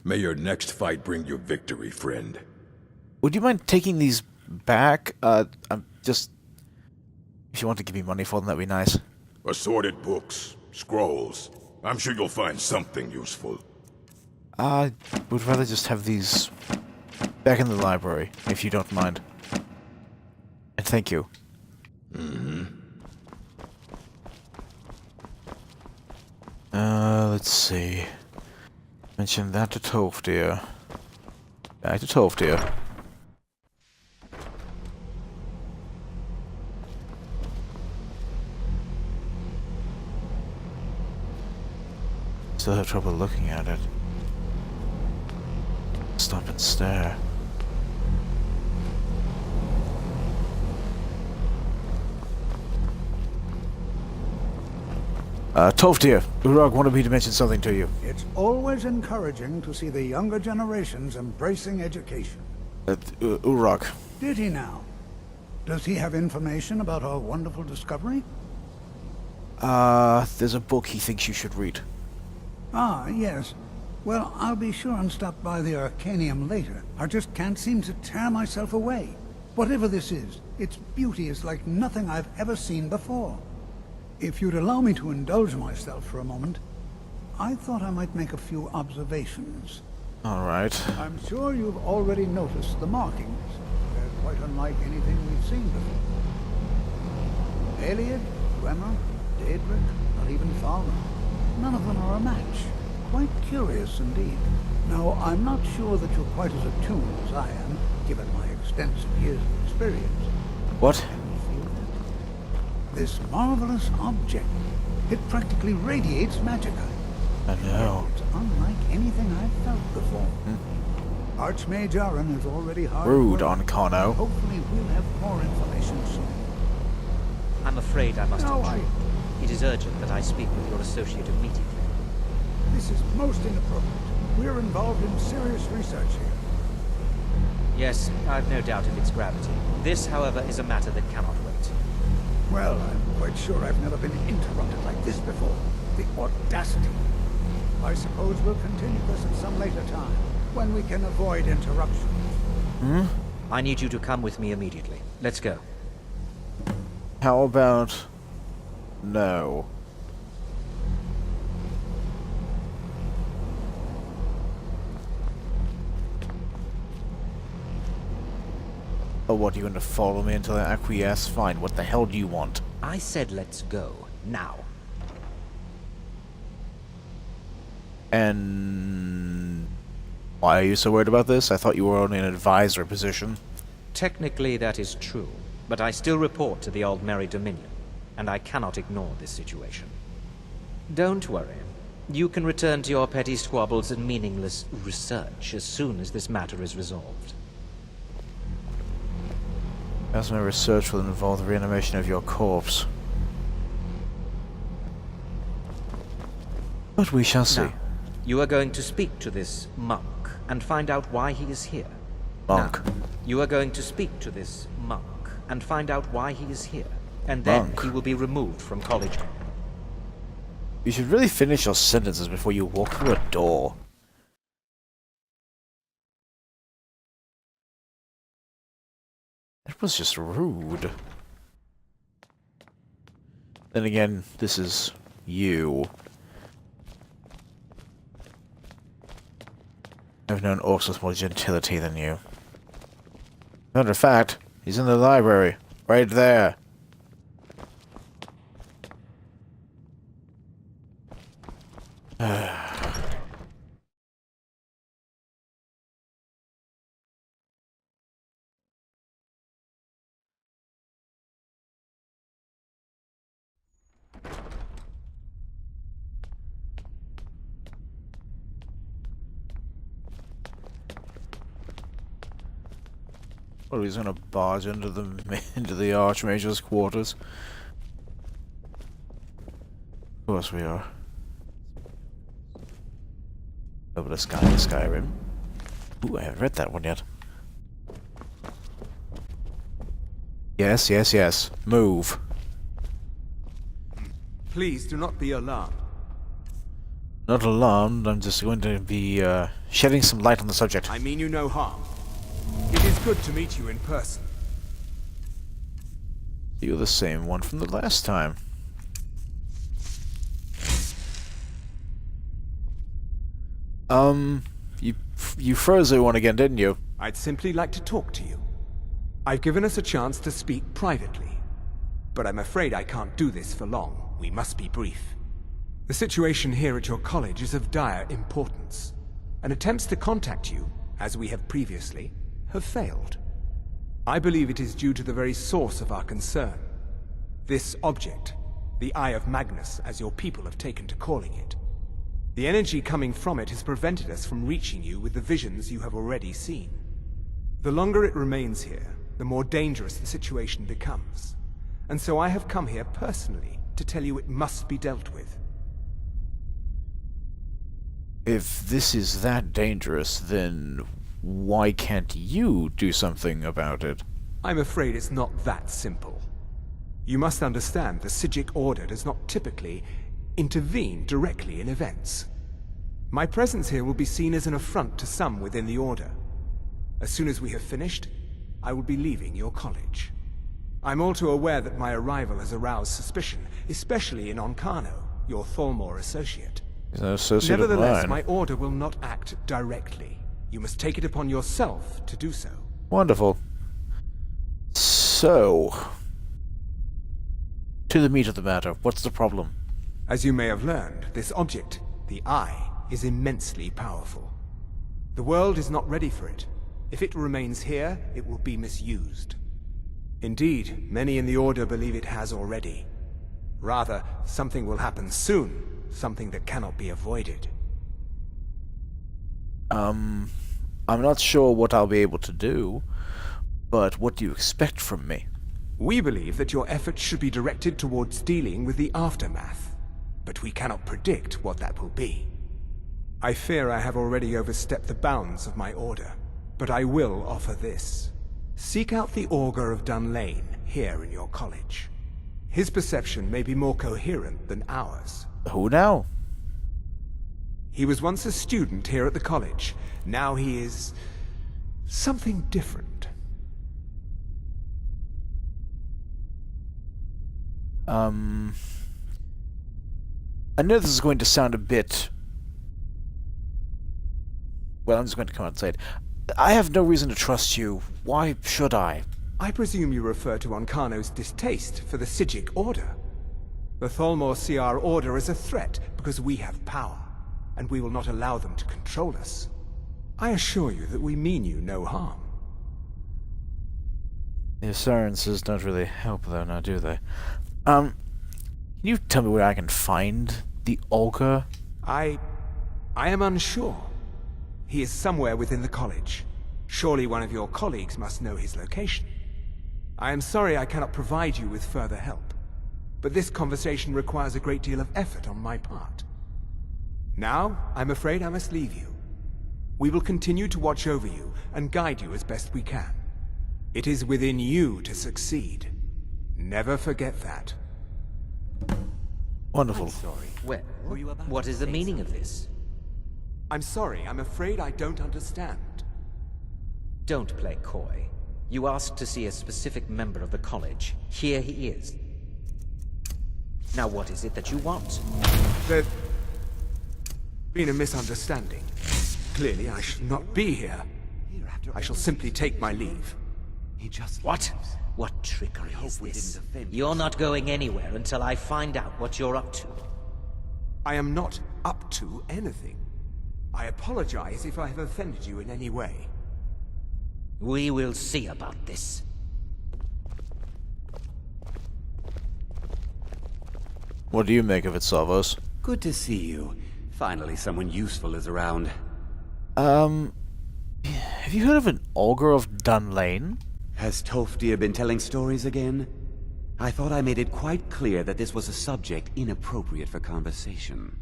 May your next fight bring you victory, friend. would you mind taking these back? I'm just... If you want to give me money for them, that'd be nice. Assorted books, scrolls. I'm sure you'll find something useful. I would rather just have these back in the library, if you don't mind. And thank you. Let's see. Mention that to Toldir. Back to Toldir. Still have trouble looking at it. Stop and stare. Toldir, Urag wanted me to mention something to you. It's always encouraging to see the younger generations embracing education. Urag. Did he now? Does he have information about our wonderful discovery? There's a book he thinks you should read. Ah, yes. Well, I'll be sure and stop by the Arcanium later. I just can't seem to tear myself away. Whatever this is, its beauty is like nothing I've ever seen before. If you'd allow me to indulge myself for a moment, I thought I might make a few observations. Alright. I'm sure you've already noticed the markings. They're quite unlike anything we've seen before. Aliad, Bremer, Daedric, or even Falmer. None of them are a match. Quite curious indeed. Now, I'm not sure that you're quite as attuned as I am, given my extensive years of experience. What? This marvelous object. It practically radiates magicka. I know. It's unlike anything I've felt before. Archmage Aaron is already hard Rude at work. on Kano. Hopefully we'll have more information soon. I'm afraid I must No, intrude. It is urgent that I speak with your associate immediately. This is most inappropriate. We're involved in serious research here. Yes, I've no doubt of its gravity. This, however, is a matter that cannot wait. Well, I'm quite sure I've never been interrupted like this before. The audacity. I suppose we'll continue this at some later time, when we can avoid interruptions. I need you to come with me immediately. Let's go. How about... No. Oh, what, you going to follow me until I acquiesce? Fine, what the hell do you want? I said let's go, now. And... why are you so worried about this? I thought you were only in an advisory position. Technically that is true, but I still report to the Aldmeri Dominion, and I cannot ignore this situation. Don't worry. You can return to your petty squabbles and meaningless research as soon as this matter is resolved. As my research will involve the reanimation of your corpse. But we shall see. Now, you are going to speak to this monk and find out why he is here. Monk. Now, you are going to speak to this monk and find out why he is here. And then Monk. he will be removed from college. You should really finish your sentences before you walk through a door. That was just rude. Then again, this is you. I've known orcs with more gentility than you. Matter of fact, he's in the library. Right there. Well, he's gonna barge into the Archmage's quarters. Of course we are. Over the Skyrim. Ooh, I haven't read that one yet. Yes, yes, yes. Move. Please do not be alarmed. Not alarmed, I'm just going to be shedding some light on the subject. I mean you no harm. It is good to meet you in person. You're the same one from the last time. You froze everyone again, didn't you? I'd simply like to talk to you. I've given us a chance to speak privately. But I'm afraid I can't do this for long. We must be brief. The situation here at your college is of dire importance, and attempts to contact you, as we have previously, have failed. I believe it is due to the very source of our concern. This object, the Eye of Magnus, as your people have taken to calling it. The energy coming from it has prevented us from reaching you with the visions you have already seen. The longer it remains here, the more dangerous the situation becomes. And so I have come here personally to tell you it must be dealt with. If this is that dangerous, then why can't you do something about it? I'm afraid it's not that simple. You must understand the Psijic Order does not typically intervene directly in events. My presence here will be seen as an affront to some within the Order. As soon as we have finished, I will be leaving your college. I'm all too aware that my arrival has aroused suspicion, especially in Onkano, your Thalmor associate. He's an associate of Nevertheless, mine. my order will not act directly. You must take it upon yourself to do so. Wonderful. So, to the meat of the matter, what's the problem? As you may have learned, this object, the Eye, is immensely powerful. The world is not ready for it. If it remains here, it will be misused. Indeed, many in the Order believe it has already. Rather, something will happen soon, something that cannot be avoided. I'm not sure what I'll be able to do, but what do you expect from me? We believe that your efforts should be directed towards dealing with the aftermath, but we cannot predict what that will be. I fear I have already overstepped the bounds of my order, but I will offer this. Seek out the Augur of Dunlane here in your college. His perception may be more coherent than ours. Who now? He was once a student here at the college. Now he is something different. I know this is going to sound a bit... Well, I'm just going to come out and say it. I have no reason to trust you. Why should I? I presume you refer to Onkano's distaste for the Psijic Order. The Thalmor see our order as a threat because we have power, and we will not allow them to control us. I assure you that we mean you no harm. The assurances don't really help though, now do they? Can you tell me where I can find the Olga? I am unsure. He is somewhere within the college. Surely one of your colleagues must know his location. I am sorry I cannot provide you with further help, but this conversation requires a great deal of effort on my part. Now, I'm afraid I must leave you. We will continue to watch over you and guide you as best we can. It is within you to succeed. Never forget that. Wonderful. I'm sorry. Well, what is the meaning of this? I'm sorry, I'm afraid I don't understand. Don't play coy. You asked to see a specific member of the college. Here he is. Now what is it that you want? There's been a misunderstanding. Clearly I should not be here. I shall simply take my leave. What? What trickery is this? You're not going anywhere until I find out what you're up to. I am not up to anything. I apologize if I have offended you in any way. We will see about this. What do you make of it, Salvos? Good to see you. Finally someone useful is around. Have you heard of an Olga of Dunlane? Has Tolfdir been telling stories again? I thought I made it quite clear that this was a subject inappropriate for conversation.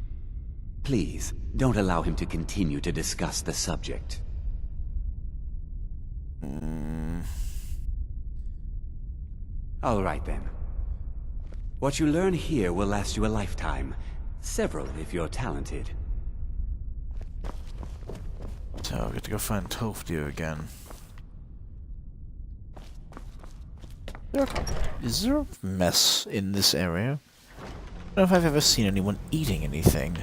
Please, don't allow him to continue to discuss the subject. All right then. What you learn here will last you a lifetime. Several, if you're talented. So I'll get to go find Tolfdir again. Is there a mess in this area? I don't know if I've ever seen anyone eating anything.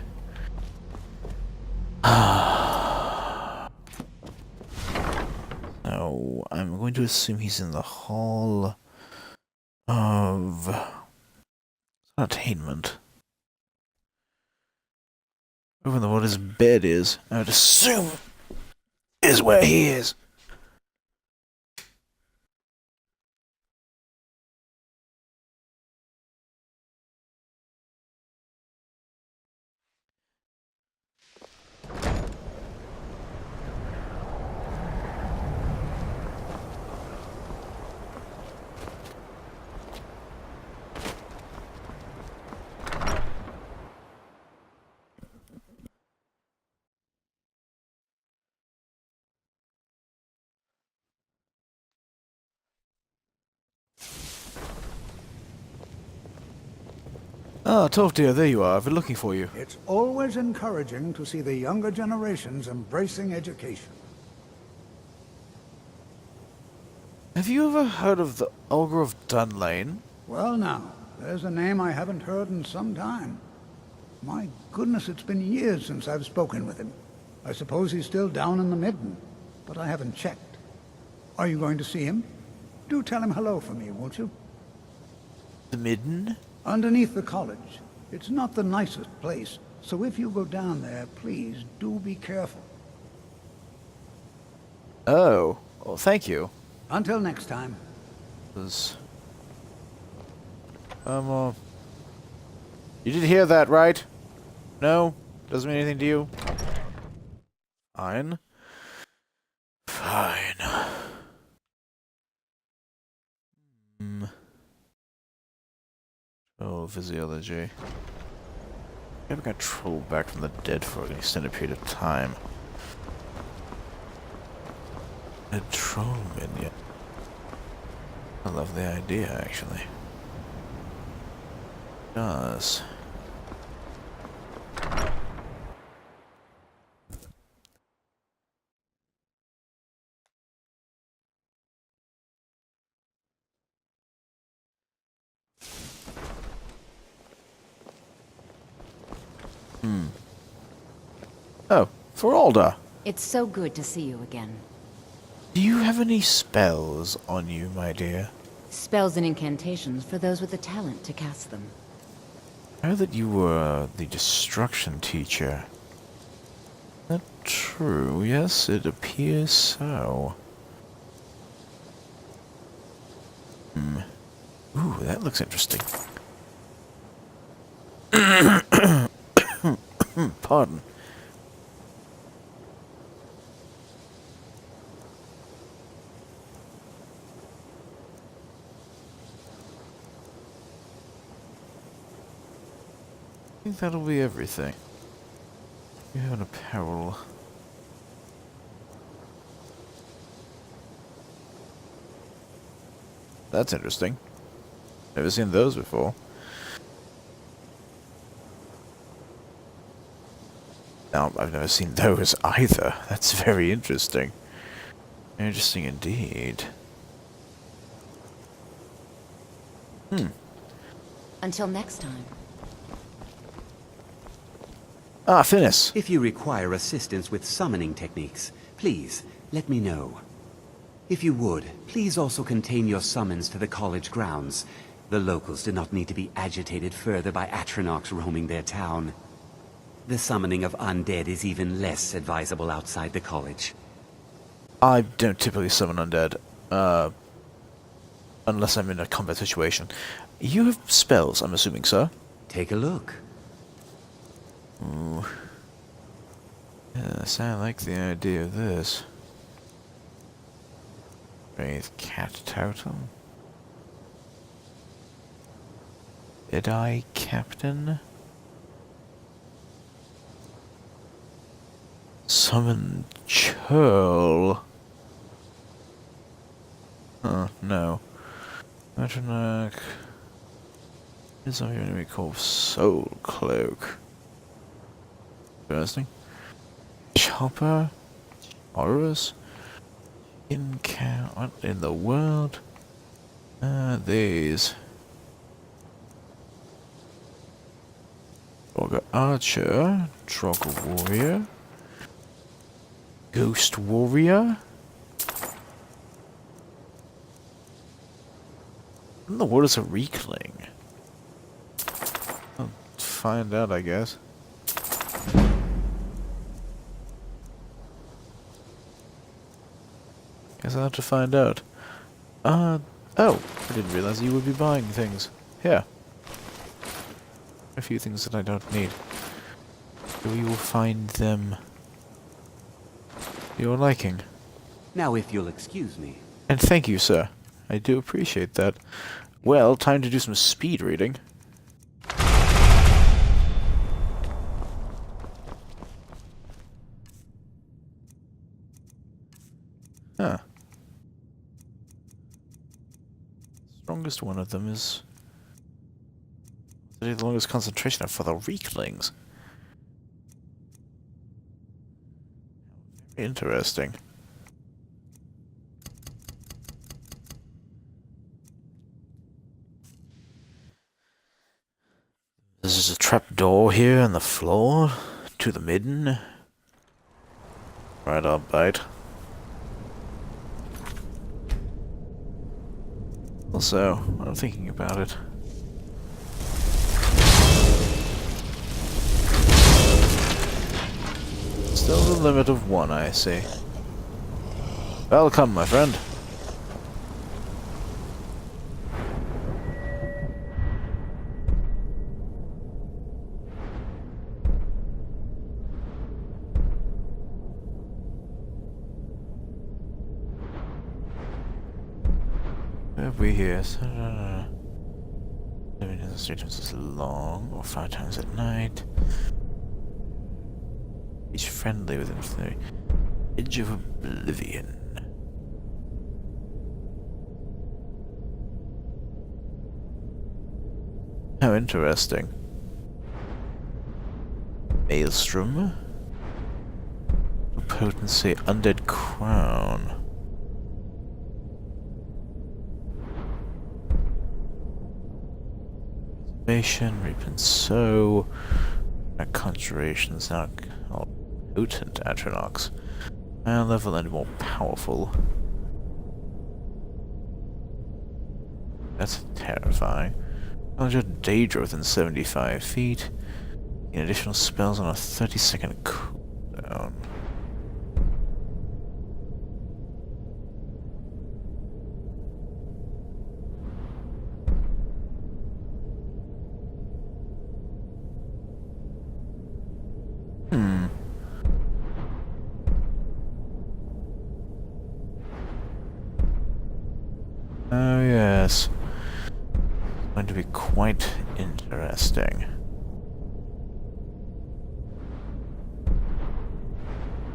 No, I'm going to assume he's in the Hall of Attainment. Over the what his bed is, I would assume is where he is. Ah, Tolfdir, there you are. I've been looking for you. It's always encouraging to see the younger generations embracing education. Have you ever heard of the Olga of Dunlane? Well now, there's a name I haven't heard in some time. My goodness, it's been years since I've spoken with him. I suppose he's still down in the Midden, but I haven't checked. Are you going to see him? Do tell him hello for me, won't you? The Midden? Underneath the college. It's not the nicest place, so if you go down there, please do be careful. Oh, well, thank you. Until next time. You did hear that, right? No? Doesn't mean anything to you? Fine. Fine. Oh, physiology. I haven't got troll back from the dead for an extended period of time. A troll minion. I love the idea, actually. Does. Oh, for Alda. It's so good to see you again. Do you have any spells on you, my dear? Spells and incantations for those with the talent to cast them. I heard that you were the destruction teacher. Is that true? Yes, it appears so. Ooh, that looks interesting. Pardon. I think that'll be everything. You have an apparel. That's interesting. Never seen those before. No, I've never seen those either. That's very interesting. Interesting indeed. Until next time. Ah, Finis. If you require assistance with summoning techniques, please let me know. If you would, please also contain your summons to the college grounds. The locals do not need to be agitated further by Atronachs roaming their town. The summoning of undead is even less advisable outside the college. I don't typically summon undead, unless I'm in a combat situation. You have spells, I'm assuming, sir? Take a look. Ooh. Yes, I like the idea of this. Brave cat totem. Deadeye captain. Summon churl. Oh, no. Atronach. Is our enemy called Soul Cloak. Interesting. Chopper? Horus? What in the world? These. Trogger Archer. Trogger Warrior. Ghost Warrior? What in the world is a Reekling? I'll find out, I guess. Guess I'll have to find out. Oh, I didn't realize you would be buying things. Here. A few things that I don't need. So you will find them your liking. Now if you'll excuse me. And thank you, sir. I do appreciate that. Well, time to do some speed reading. Huh. Strongest one of them is the longest concentration for the Reeklings. Very interesting. There's a trap door here in the floor to the midden. Right, I'll bite. Also, I'm thinking about it. Still the limit of one, I see. Welcome, my friend. We here. Living in the stations is long, or 5 times at night. He's friendly within the edge of oblivion. How interesting. Maelstrom. Potency Undead Crown. Reap and sow. Conjurations now potent Atronachs. Higher level and more powerful. That's terrifying. Knowledge of Daedra within 75 feet. In additional spells on a 30-second cooldown. Oh yes. Going to be quite interesting.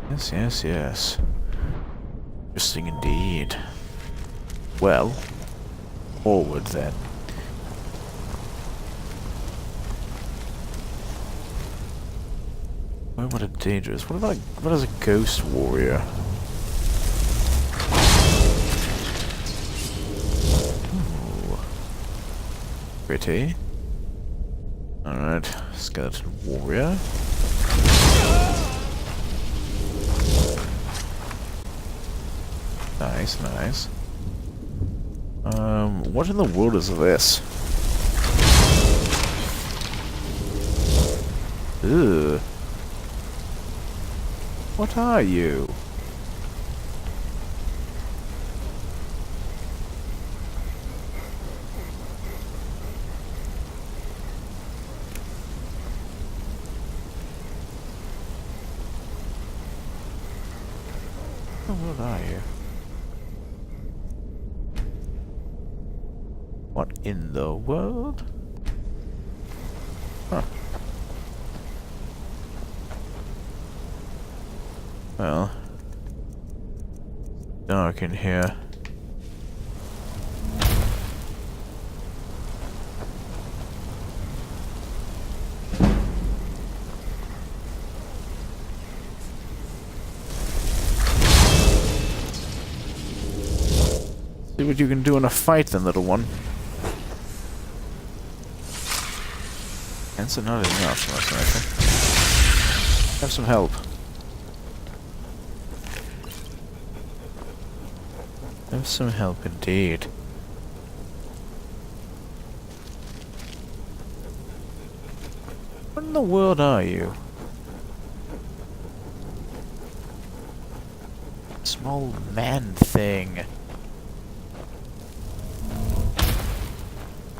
Yes, yes, yes. Interesting indeed. Well, forward then. What a dangerous. What is a ghost warrior? Ooh. Pretty. Alright, skeleton warrior. Nice, nice. What in the world is this? Ugh. What are you? What are you? What in the world? Huh. Well, dark in here. See what you can do in a fight then, little one. That's not enough, most likely. Have some help. Have some help indeed. What in the world are you? Small man thing.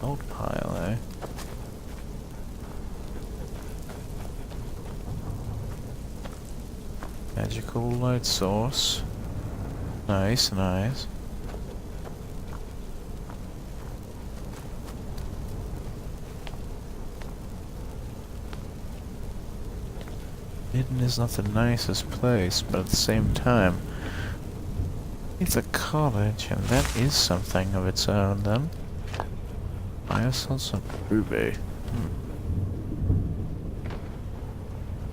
Old pile, eh? Magical light source. Nice, nice. Hidden is not the nicest place, but at the same time, it's a college, and that is something of its own, then. I saw some ruby.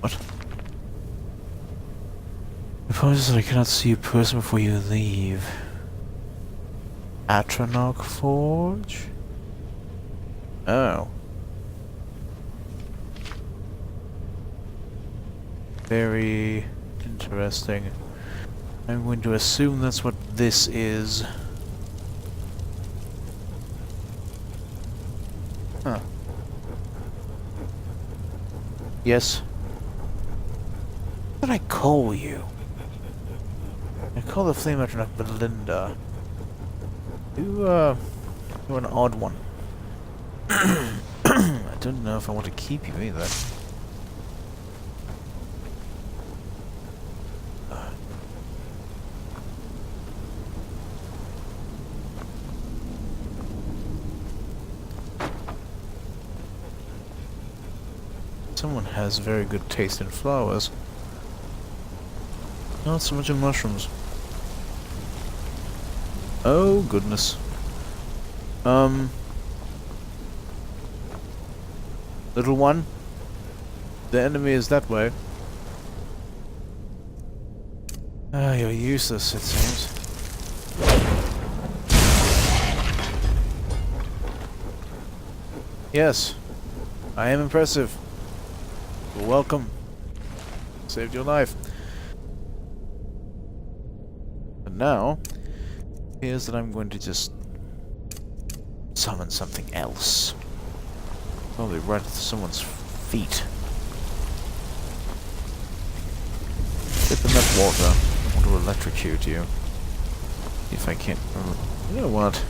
What? Suppose that I cannot see a person before you leave. Atronach Forge? Oh. Very interesting. I'm going to assume that's what this is. Huh. Yes? What did I call you? I call the flame Atronach Belinda. You're an odd one. I don't know if I want to keep you either. Someone has very good taste in flowers. Not so much in mushrooms. Oh goodness. Little one? The enemy is that way. Ah, you're useless, it seems. Yes. I am impressive. You're welcome. Saved your life. And now, here's that I'm going to just summon something else. Probably right at someone's feet. Dip in that water. I want to electrocute you. See if I can't. You know what?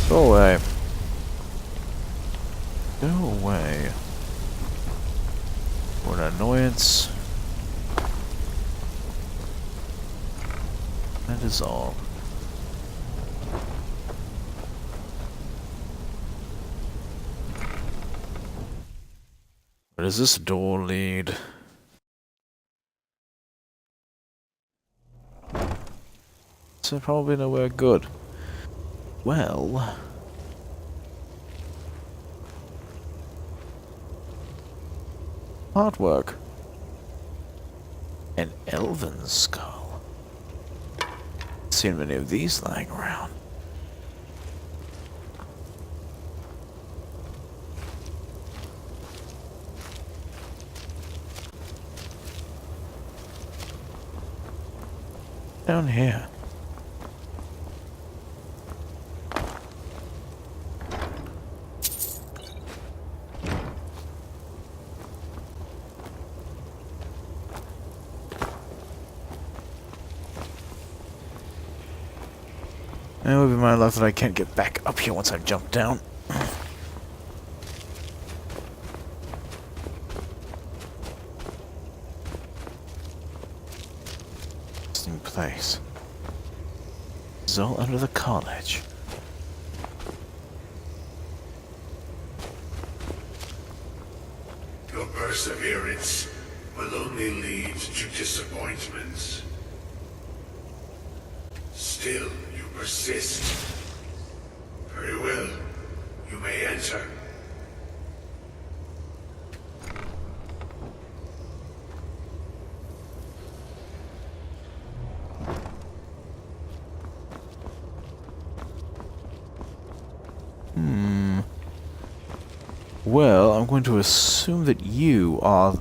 Go away. Go away. What an annoyance. That is all. Where does this door lead? So probably nowhere good. Well... artwork. An elven skull. Seen many of these lying around. Down here. It would be my luck that I can't get back up here once I've jumped down. Interesting place. It's all under the college. Your perseverance will only lead to disappointments. Still, you persist. Very well. You may enter. Well, I'm going to assume that you are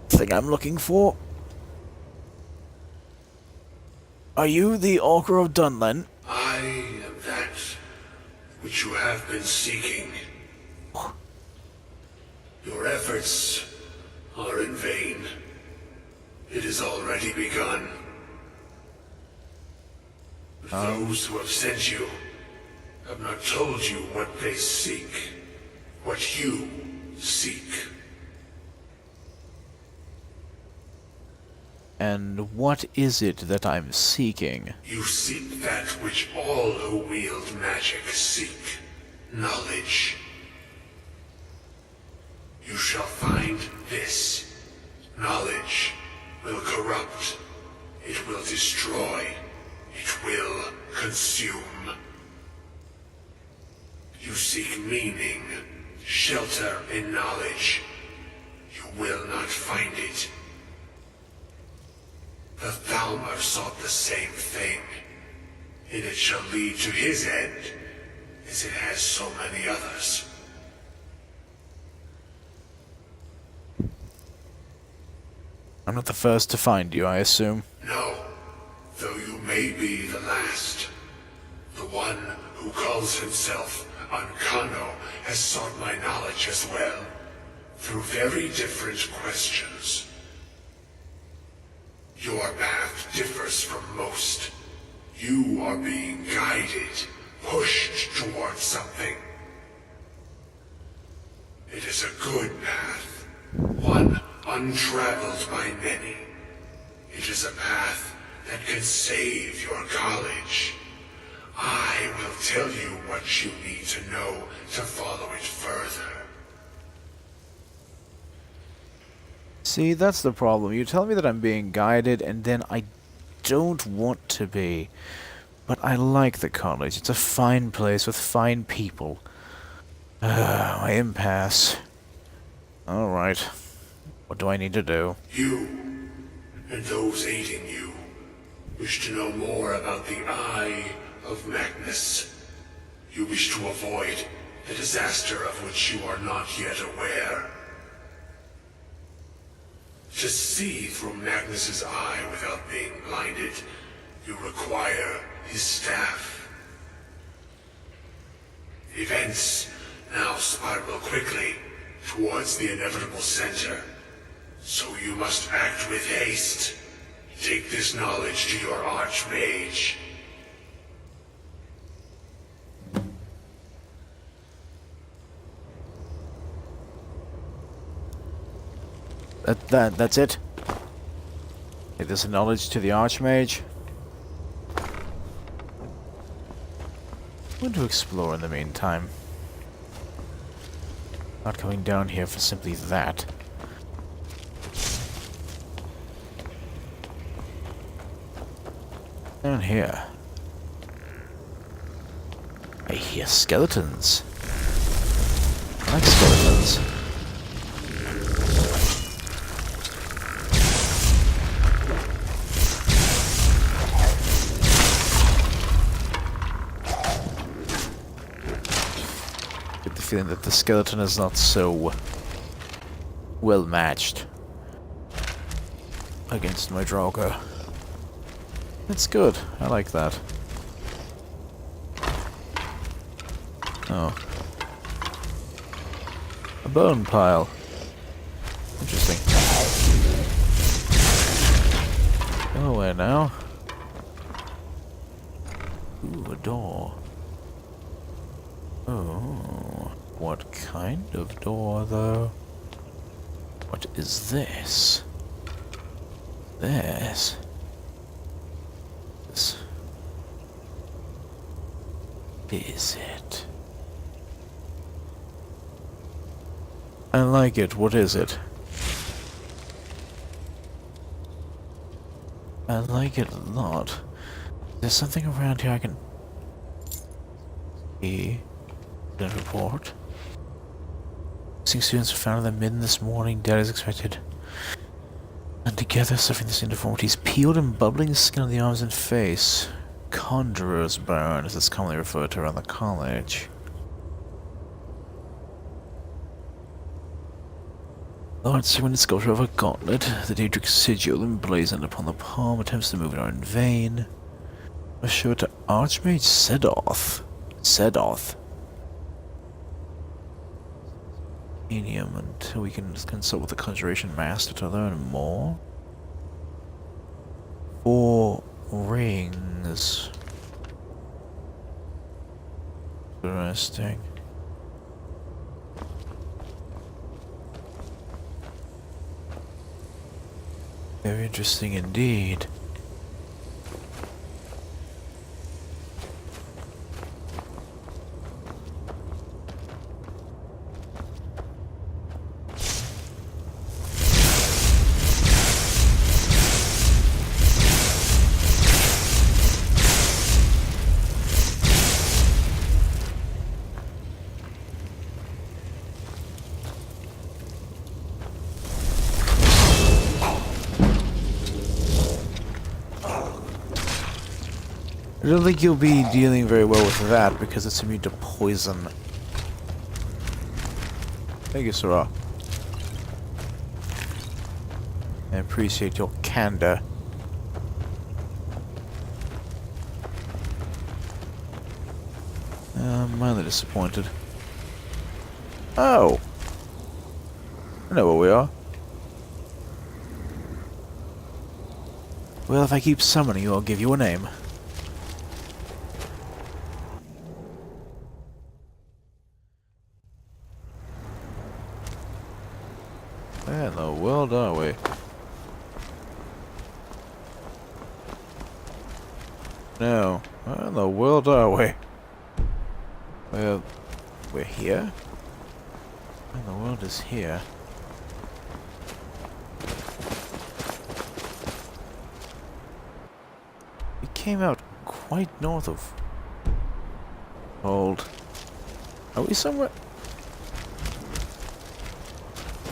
the thing I'm looking for. Are you the Orca of Dunlen? I am that which you have been seeking. Your efforts are in vain. It has already begun. Those who have sent you have not told you what they seek, what you seek. And what is it that I'm seeking? You seek that which all who wield magic seek. Knowledge. You shall find this. Knowledge will corrupt. It will destroy. It will consume. You seek meaning, shelter in knowledge. You will not find it. The Thalmor sought the same thing, and it shall lead to his end, as it has so many others. I'm not the first to find you, I assume. No, though you may be the last. The one who calls himself Ancano has sought my knowledge as well, through very different questions. Your path differs from most. You are being guided, pushed towards something. It is a good path, one untraveled by many. It is a path that can save your college. I will tell you what you need to know to follow it further. See, that's the problem. You tell me that I'm being guided, and then I don't want to be. But I like the college. It's a fine place with fine people. My impasse. Alright. What do I need to do? You, and those aiding you, wish to know more about the Eye of Magnus. You wish to avoid the disaster of which you are not yet aware. To see through Magnus's eye without being blinded, you require his staff. Events now spiral quickly towards the inevitable center. So you must act with haste. Take this knowledge to your Archmage. That's it? Take this knowledge to the Archmage. I'm going to explore in the meantime. Not coming down here for simply that. Down here. I hear skeletons. I like skeletons. Get the feeling that the skeleton is not so well matched against my Draugr. That's good. I like that. Oh. A bone pile. Interesting. Go away now. Ooh, a door. Oh. What kind of door, though? What is this? This? Is it? I like it. What is it? I like it a lot. There's something around here I can see. The report. Missing students were found in the midden this morning. Dad is expected. And together, suffering the same deformities, peeled and bubbling skin on the arms and face. Conjurer's burn, as it's commonly referred to around the college. Large segmented sculpture of a gauntlet, the Daedric sigil emblazoned upon the palm, attempts to move it are in vain. I show it to Archmage Sedoth. Until we can consult with the Conjuration Master to learn more. 4 rings. Interesting. Very interesting indeed. I don't think you'll be dealing very well with that because it's immune to poison. Thank you, Sarah. I appreciate your candor. I'm mildly disappointed. Oh! I know where we are. Well, if I keep summoning you, I'll give you a name. Where in the world are we? No. Where in the world are we? Well, we're here? Where in the world is here? We came out quite north of... Hold. Are we somewhere?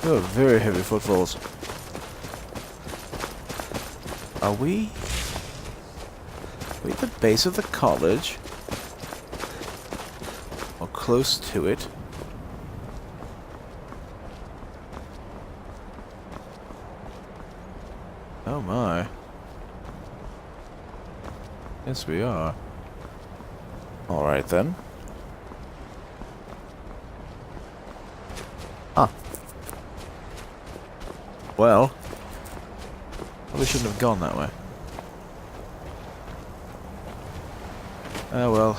Oh, very heavy footfalls. Are we? Are we at the base of the college? Or close to it? Oh my. Yes, we are. Alright then. Ah. Well. Probably shouldn't have gone that way. Oh well.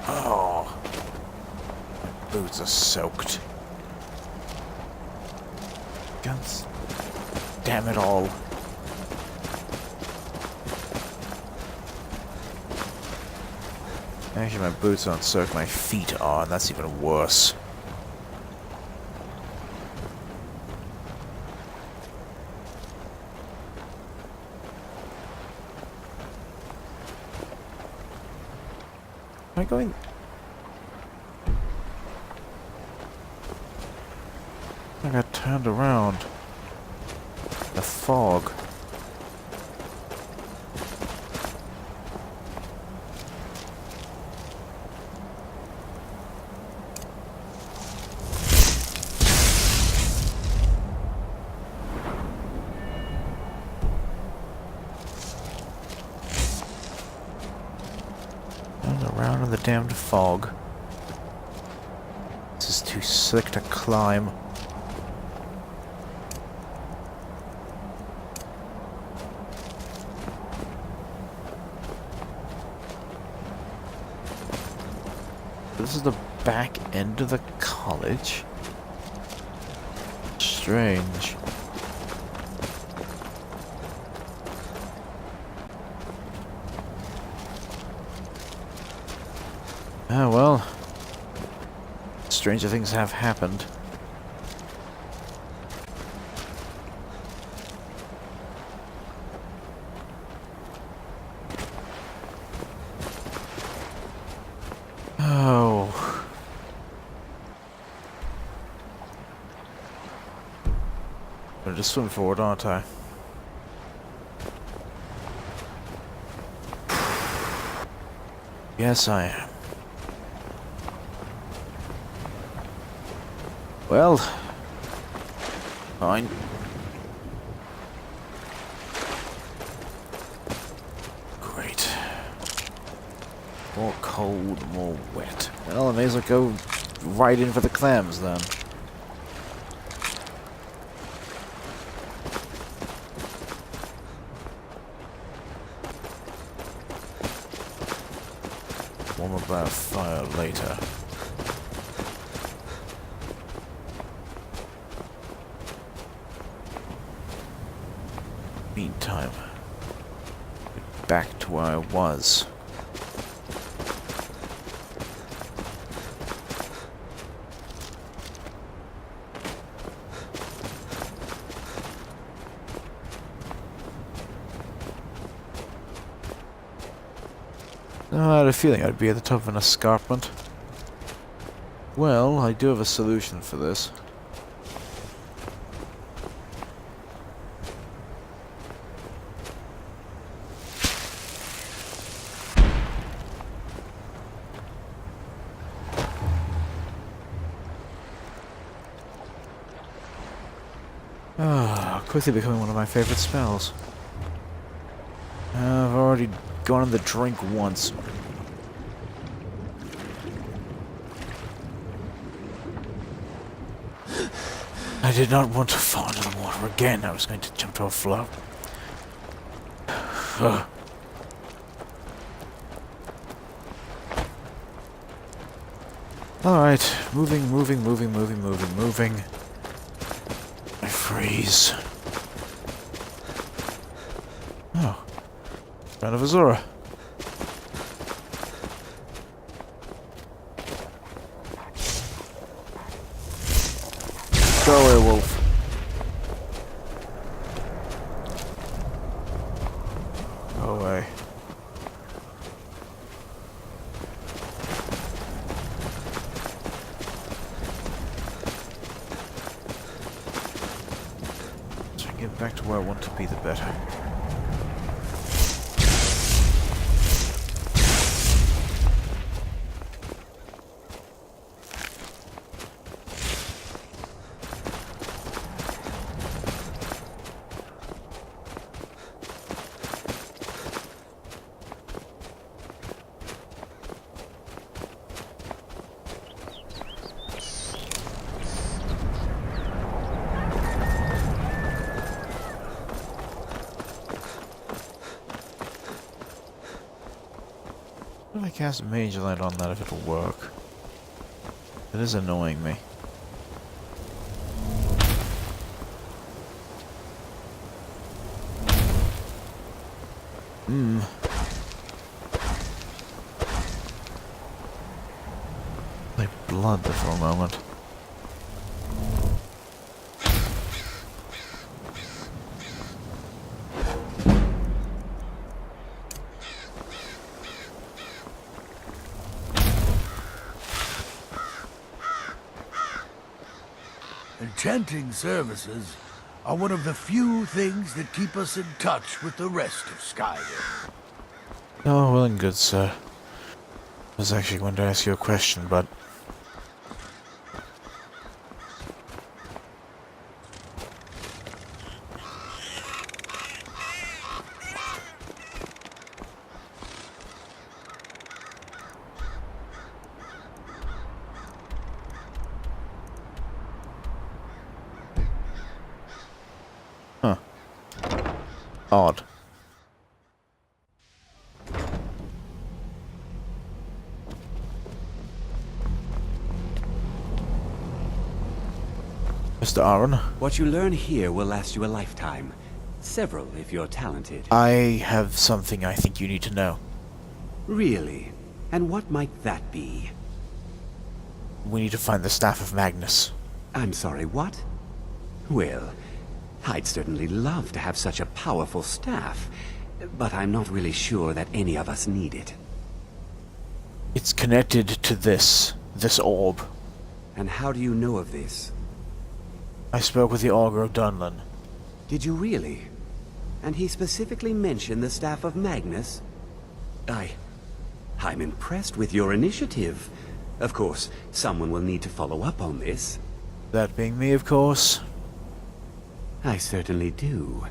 Oh. My boots are soaked. Guns. Damn it all. Actually, my boots aren't soaked, my feet are, and that's even worse. Am I going... I got turned around. The fog. Around in the damned fog. This is too slick to climb. This is the back end of the college? Strange. Oh well. Stranger things have happened. Oh. I'm just swim forward, aren't I? Yes, I am. Well, fine. Great. More cold, more wet. Well, I may as well go right in for the clams then. Warm up that fire later. Meantime, get back to where I was. I had a feeling I'd be at the top of an escarpment. Well, I do have a solution for this. Quickly becoming one of my favorite spells. I've already gone in the drink once. I did not want to fall into the water again. I was going to jump to a float. Alright, moving. I freeze. Oh. Friend of Azura. Go away, wolf. Go away. So I get back to where I want to be, the better. cast Mage Light on that if it'll work? It is annoying me. Like blood there for a moment. Enchanting services are one of the few things that keep us in touch with the rest of Skyrim. Oh, well and good, sir. I was actually going to ask you a question, but... Huh. Odd. Mr. Aaron? What you learn here will last you a lifetime. Several, if you're talented. I have something I think you need to know. Really? And what might that be? We need to find the Staff of Magnus. I'm sorry, what? Well, I'd certainly love to have such a powerful staff, but I'm not really sure that any of us need it. It's connected to this orb. And how do you know of this? I spoke with the Augur of Dunlin. Did you really? And he specifically mentioned the Staff of Magnus? I'm impressed with your initiative. Of course, someone will need to follow up on this. That being me, of course. I certainly do.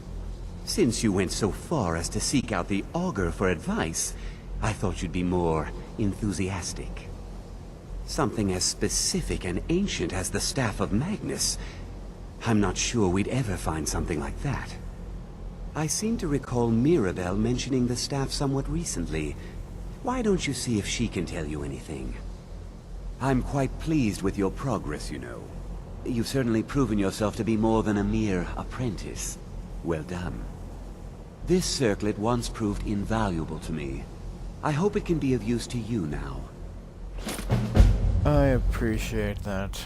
Since you went so far as to seek out the Augur for advice, I thought you'd be more enthusiastic. Something as specific and ancient as the Staff of Magnus. I'm not sure we'd ever find something like that. I seem to recall Mirabelle mentioning the staff somewhat recently. Why don't you see if she can tell you anything? I'm quite pleased with your progress, you know. You've certainly proven yourself to be more than a mere apprentice. Well done. This circlet once proved invaluable to me. I hope it can be of use to you now. I appreciate that.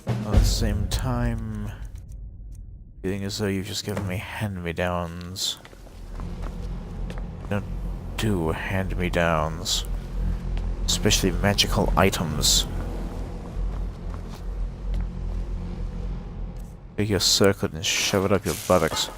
At the same time, feeling as though you've just given me hand-me-downs. Don't do hand-me-downs. Especially magical items. Take your circlet and shove it up your buttocks.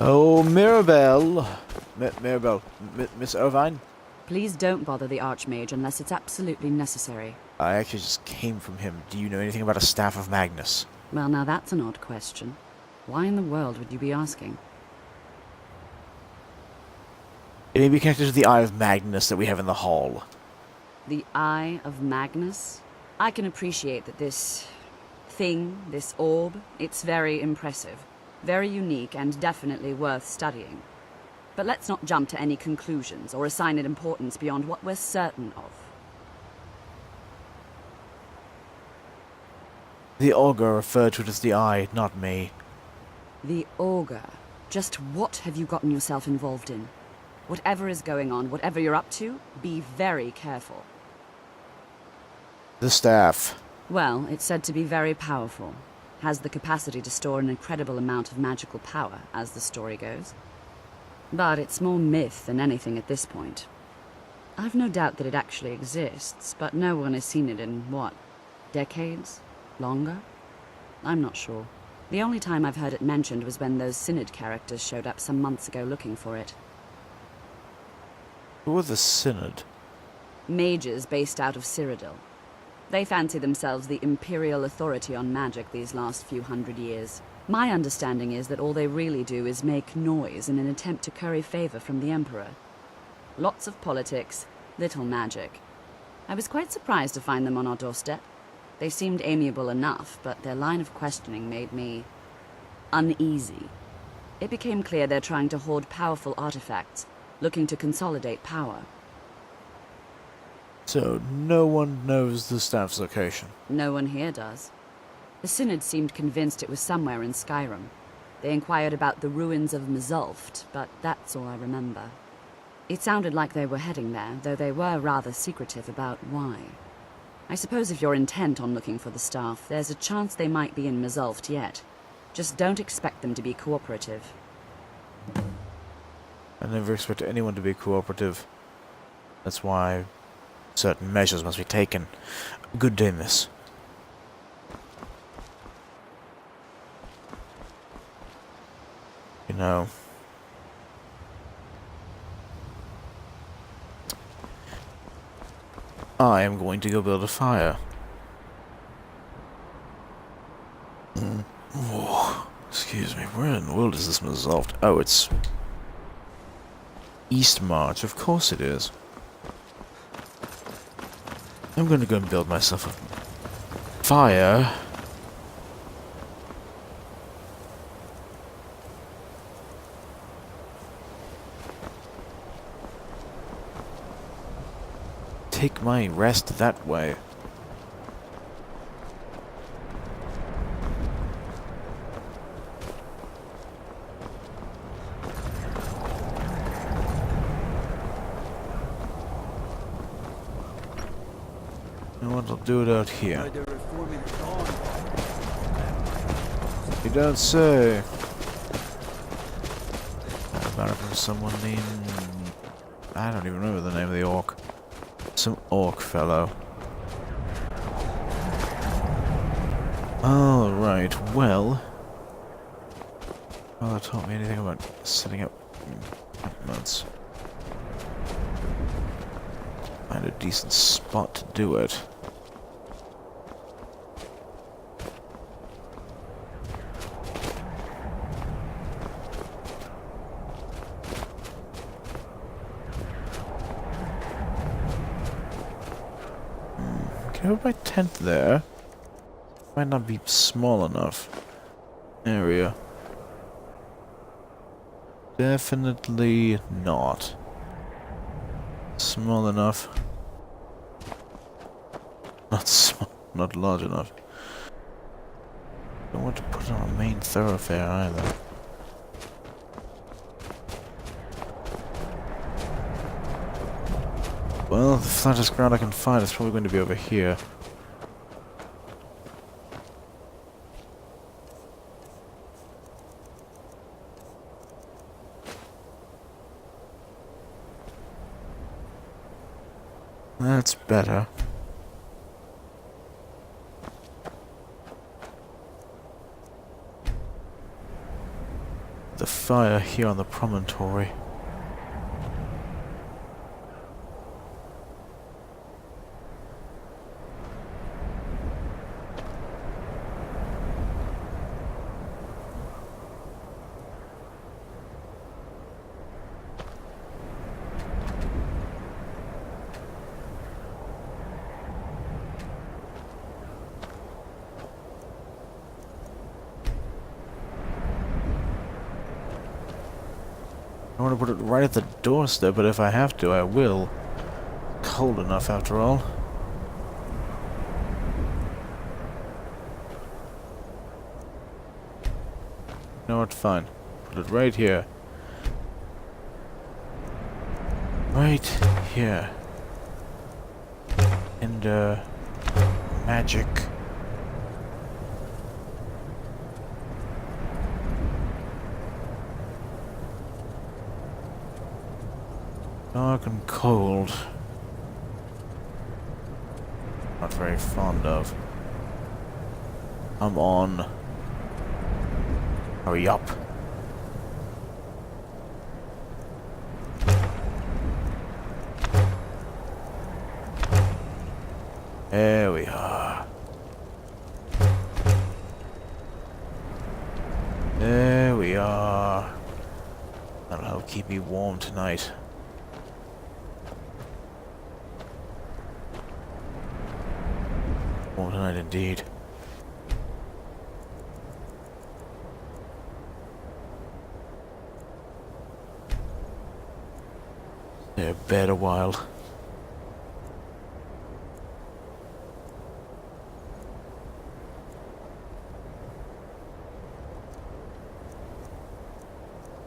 Oh, Mirabelle! Mirabelle, Miss Irvine? Please don't bother the Archmage unless it's absolutely necessary. I actually just came from him. Do you know anything about a Staff of Magnus? Well, now that's an odd question. Why in the world would you be asking? It may be connected to the Eye of Magnus that we have in the hall. The Eye of Magnus? I can appreciate that this thing, this orb, it's very impressive. Very unique and definitely worth studying. But let's not jump to any conclusions or assign it importance beyond what we're certain of. The Augur referred to it as the Eye, not me. The Augur? Just what have you gotten yourself involved in? Whatever is going on, whatever you're up to, be very careful. The staff. Well, it's said to be very powerful. Has the capacity to store an incredible amount of magical power, as the story goes. But it's more myth than anything at this point. I've no doubt that it actually exists, but no one has seen it in, what, decades? Longer? I'm not sure. The only time I've heard it mentioned was when those Synod characters showed up some months ago looking for it. Who are the Synod? Mages based out of Cyrodiil. They fancy themselves the imperial authority on magic these last few hundred years. My understanding is that all they really do is make noise in an attempt to curry favor from the Emperor. Lots of politics, little magic. I was quite surprised to find them on our doorstep. They seemed amiable enough, but their line of questioning made me uneasy. It became clear they're trying to hoard powerful artifacts, looking to consolidate power. So, no one knows the staff's location? No one here does. The Synod seemed convinced it was somewhere in Skyrim. They inquired about the ruins of Mzulft, but that's all I remember. It sounded like they were heading there, though they were rather secretive about why. I suppose if you're intent on looking for the staff, there's a chance they might be in Mzulft yet. Just don't expect them to be cooperative. I never expect anyone to be cooperative. That's why certain measures must be taken. Good day, miss. You know, I am going to go build a fire. Oh, excuse me, where in the world is this Mzulft? Oh, it's East March, of course it is. I'm going to go and build myself a fire. Take my rest that way. You know what, I'll do it out here. You don't say. About it from someone named... I don't even remember the name of the orc. Some orc fellow. Alright, well... Well, that taught me anything about setting up encampments. Find a decent spot to do it. Can I put my tent there? Might not be small enough. Area. Definitely not. Small enough. Not small, not large enough. Don't want to put it on a main thoroughfare either. Well, the flattest ground I can find is probably going to be over here. That's better. The fire here on the promontory. I want to put it right at the doorstep, but if I have to, I will. Cold enough, after all. You know what? Fine. Put it right here. Right here. And, magic. Dark and cold. Not very fond of. I'm on. Hurry up. There we are. There we are. That'll help keep me warm tonight. Warm tonight indeed. Stay in bed a while.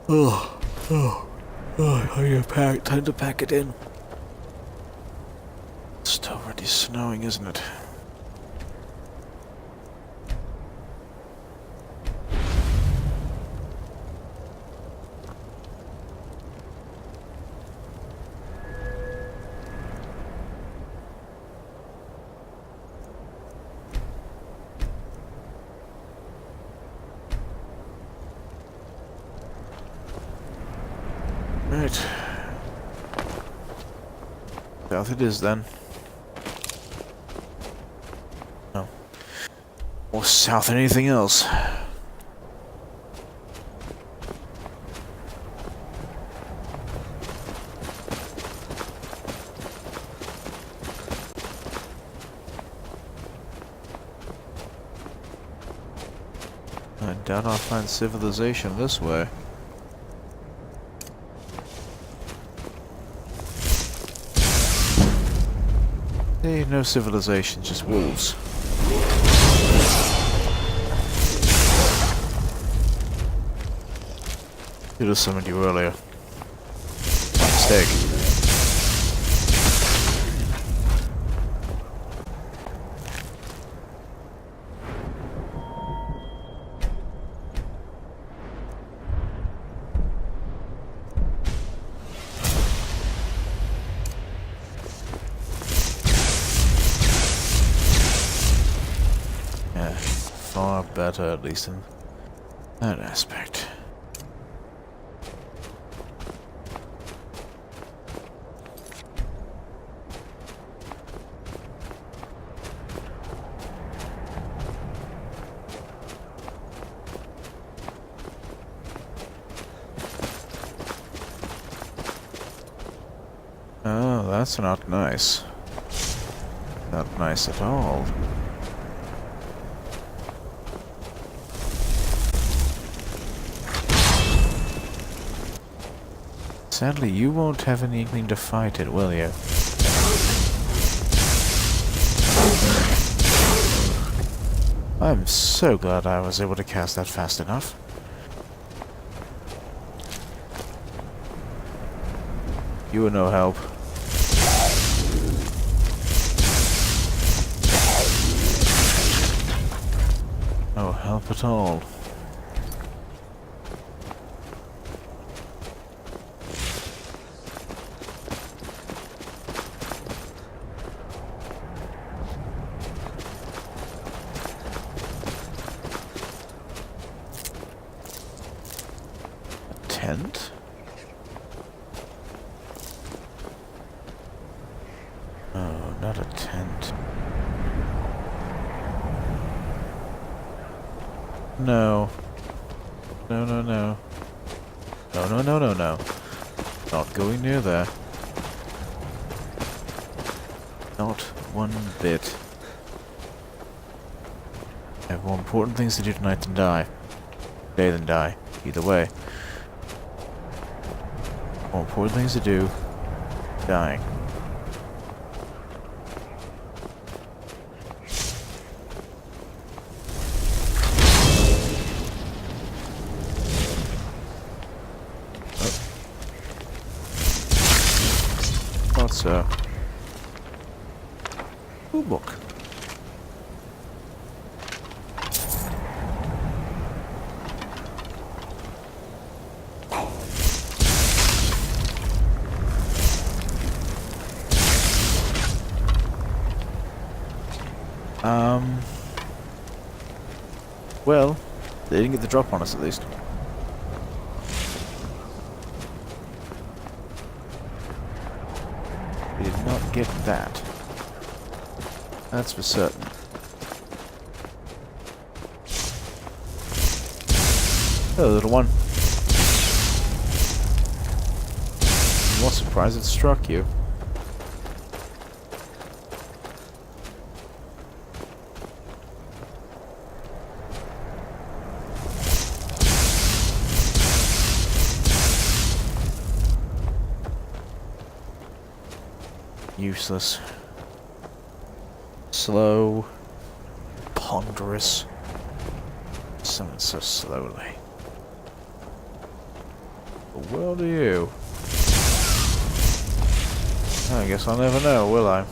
Oh, are you packed? Time to pack it in. It's already snowing, isn't it? Right. South it is then. No. More south than anything else. I doubt I'll find civilization this way. Hey, no civilization, just wolves. Should have summoned you earlier. Mistake. Far better, at least in that aspect. Oh, that's not nice. Not nice at all. Sadly, you won't have any inkling to fight it, will you? I'm so glad I was able to cast that fast enough. You were no help. No help at all. Tent? Oh, not a tent. No. No, no, no. No, no, no, no, no. Not going near there. Not one bit. I have more important things to do tonight than die. Today than die. Either way. More important things to do. Dying. Thought so. Ooh, book. Well, They didn't get the drop on us, at least. We did not get that. That's for certain. Hello, little one. I'm more surprised it struck you. Useless. Slow. Ponderous. Something so slowly. The world are you? I guess I'll never know, will I?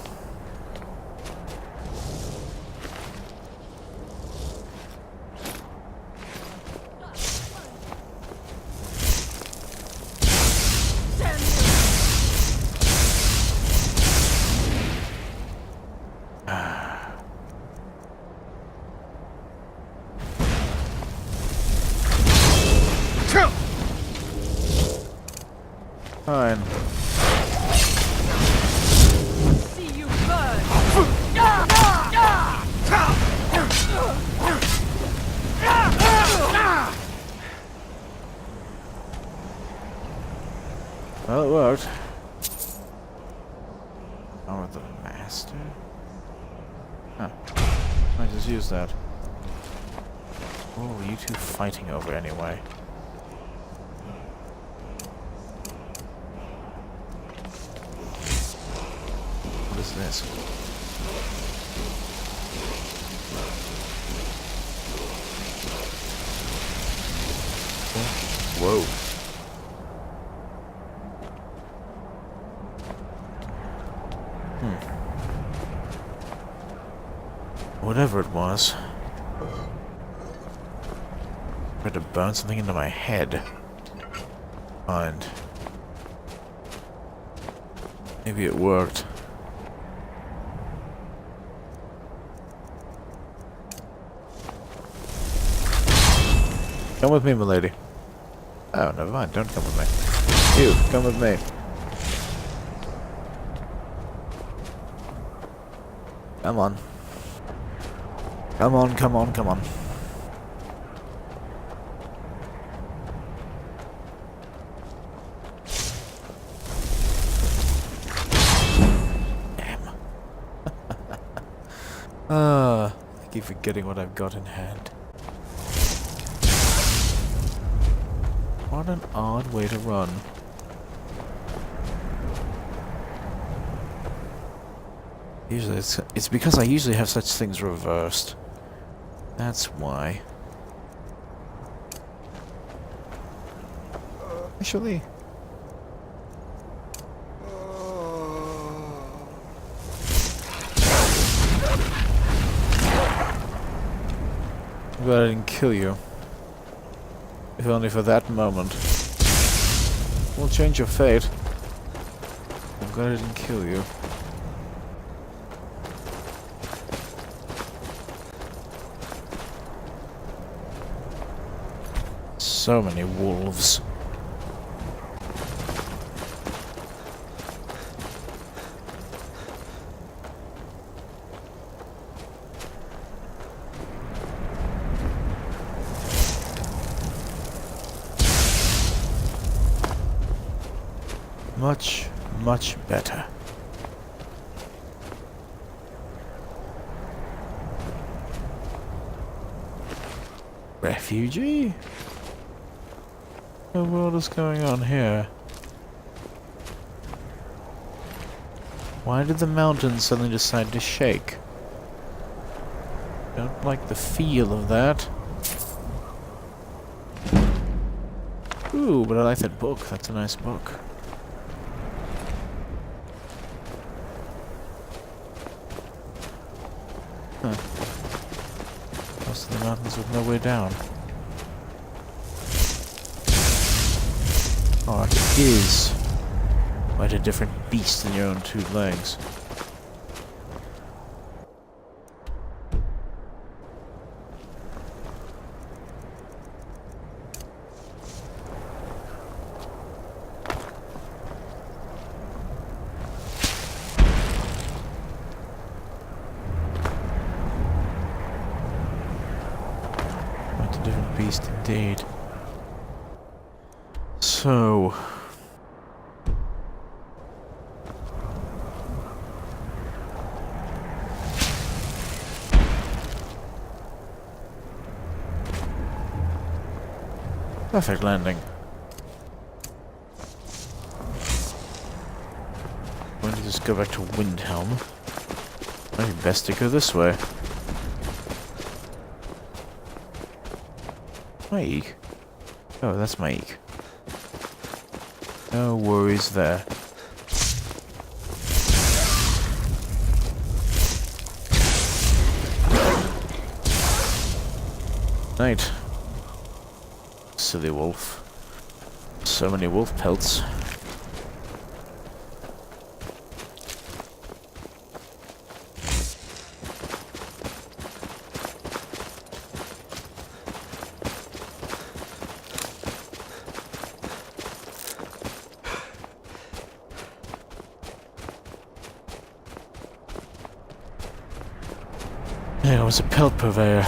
Fine. See you burn. Well, it worked. Oh, the master? Huh. I just use that. What were you two fighting over anyway? What is this? Whoa. Whatever it was. I tried to burn something into my head. And maybe it worked. Come with me, milady. Oh, never mind. Don't come with me. You, come with me. Come on. Come on, come on, come on. Damn. I keep forgetting what I've got in hand. What an odd way to run. Usually it's because I usually have such things reversed. That's why. Actually. I'm glad I didn't kill you. If only for that moment. Won't change your fate. I'm glad I didn't kill you. So many wolves. Much, much better. Refugee? What the world is going on here? Why did the mountains suddenly decide to shake? Don't like the feel of that. Ooh, but I like that book. That's a nice book. Huh. Most of the mountains with no way down. Oh, it is quite a different beast than your own two legs. indeed. So... perfect landing. I'm going to just go back to Windhelm. Maybe best to go this way. My eek. Oh, that's my eek. No worries there. Night. Silly wolf. So many wolf pelts. There was a pelt purveyor.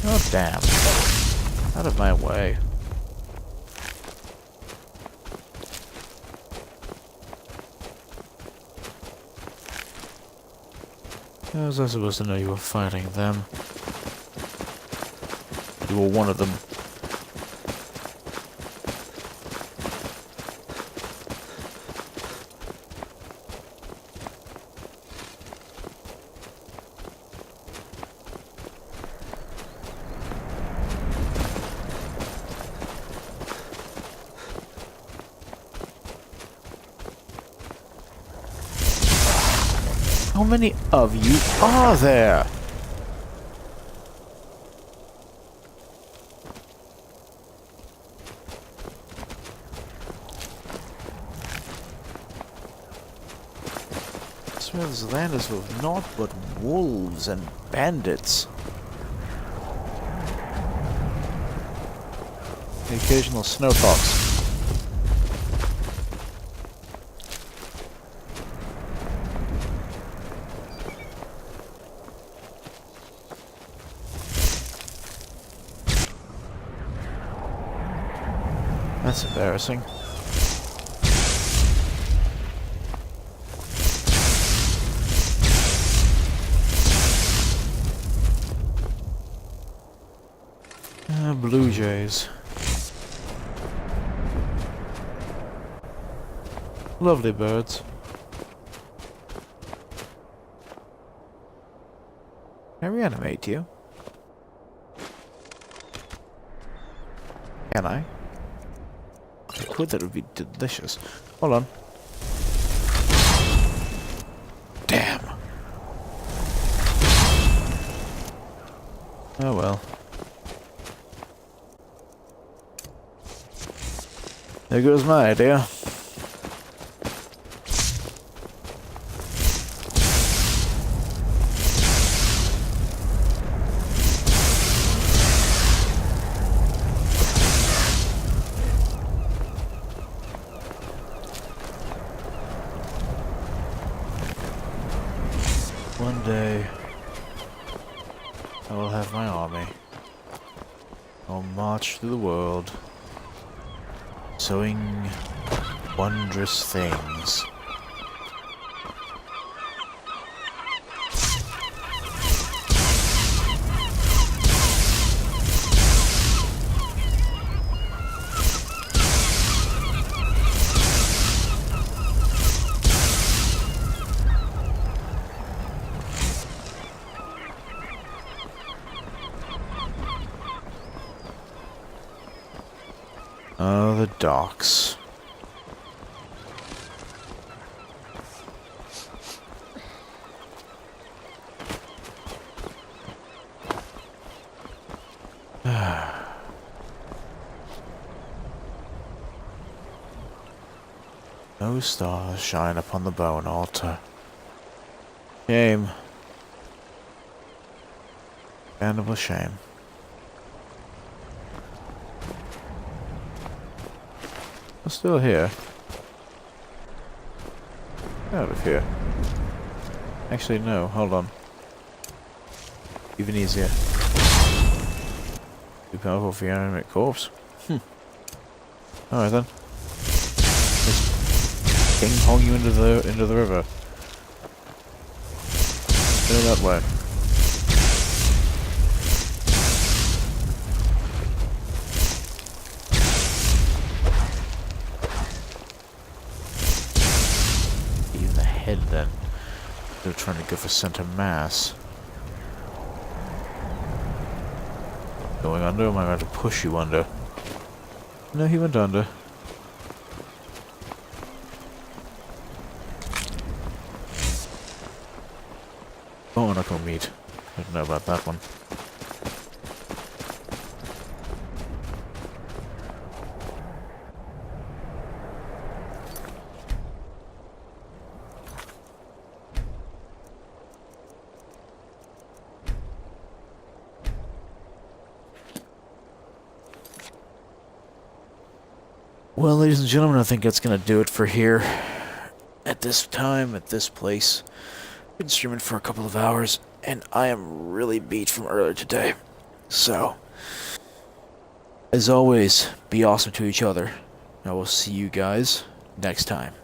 Oh damn. Out of my way. How was I supposed to know you were fighting them? You were one of them. How many of you are there? I swear this land is full of naught but wolves and bandits. The occasional snowfox. That's embarrassing. Blue jays. Lovely birds. Can I reanimate you? Can I? If I could, that would be delicious. Hold on. Damn. Oh well. There goes my idea. One day, I will have my army. I'll march through the world, sowing wondrous things. Oh, the docks. No stars shine upon the bone altar. Shame. Damnable shame. I'm still here. Out of here. Actually, no. Hold on. Even easier. Too powerful for your animate corpse. Alright then. Just ping pong you into the river. Go that way. Even the head then. They're trying to go for center mass. Going under? Am I going to push you under? No, he went under. Oh, knuckle meat. I don't know about that one. Well, ladies and gentlemen, I think that's going to do it for here. At this time, at this place. Been streaming for a couple of hours, and I am really beat from earlier today. So, as always, be awesome to each other. I will see you guys next time.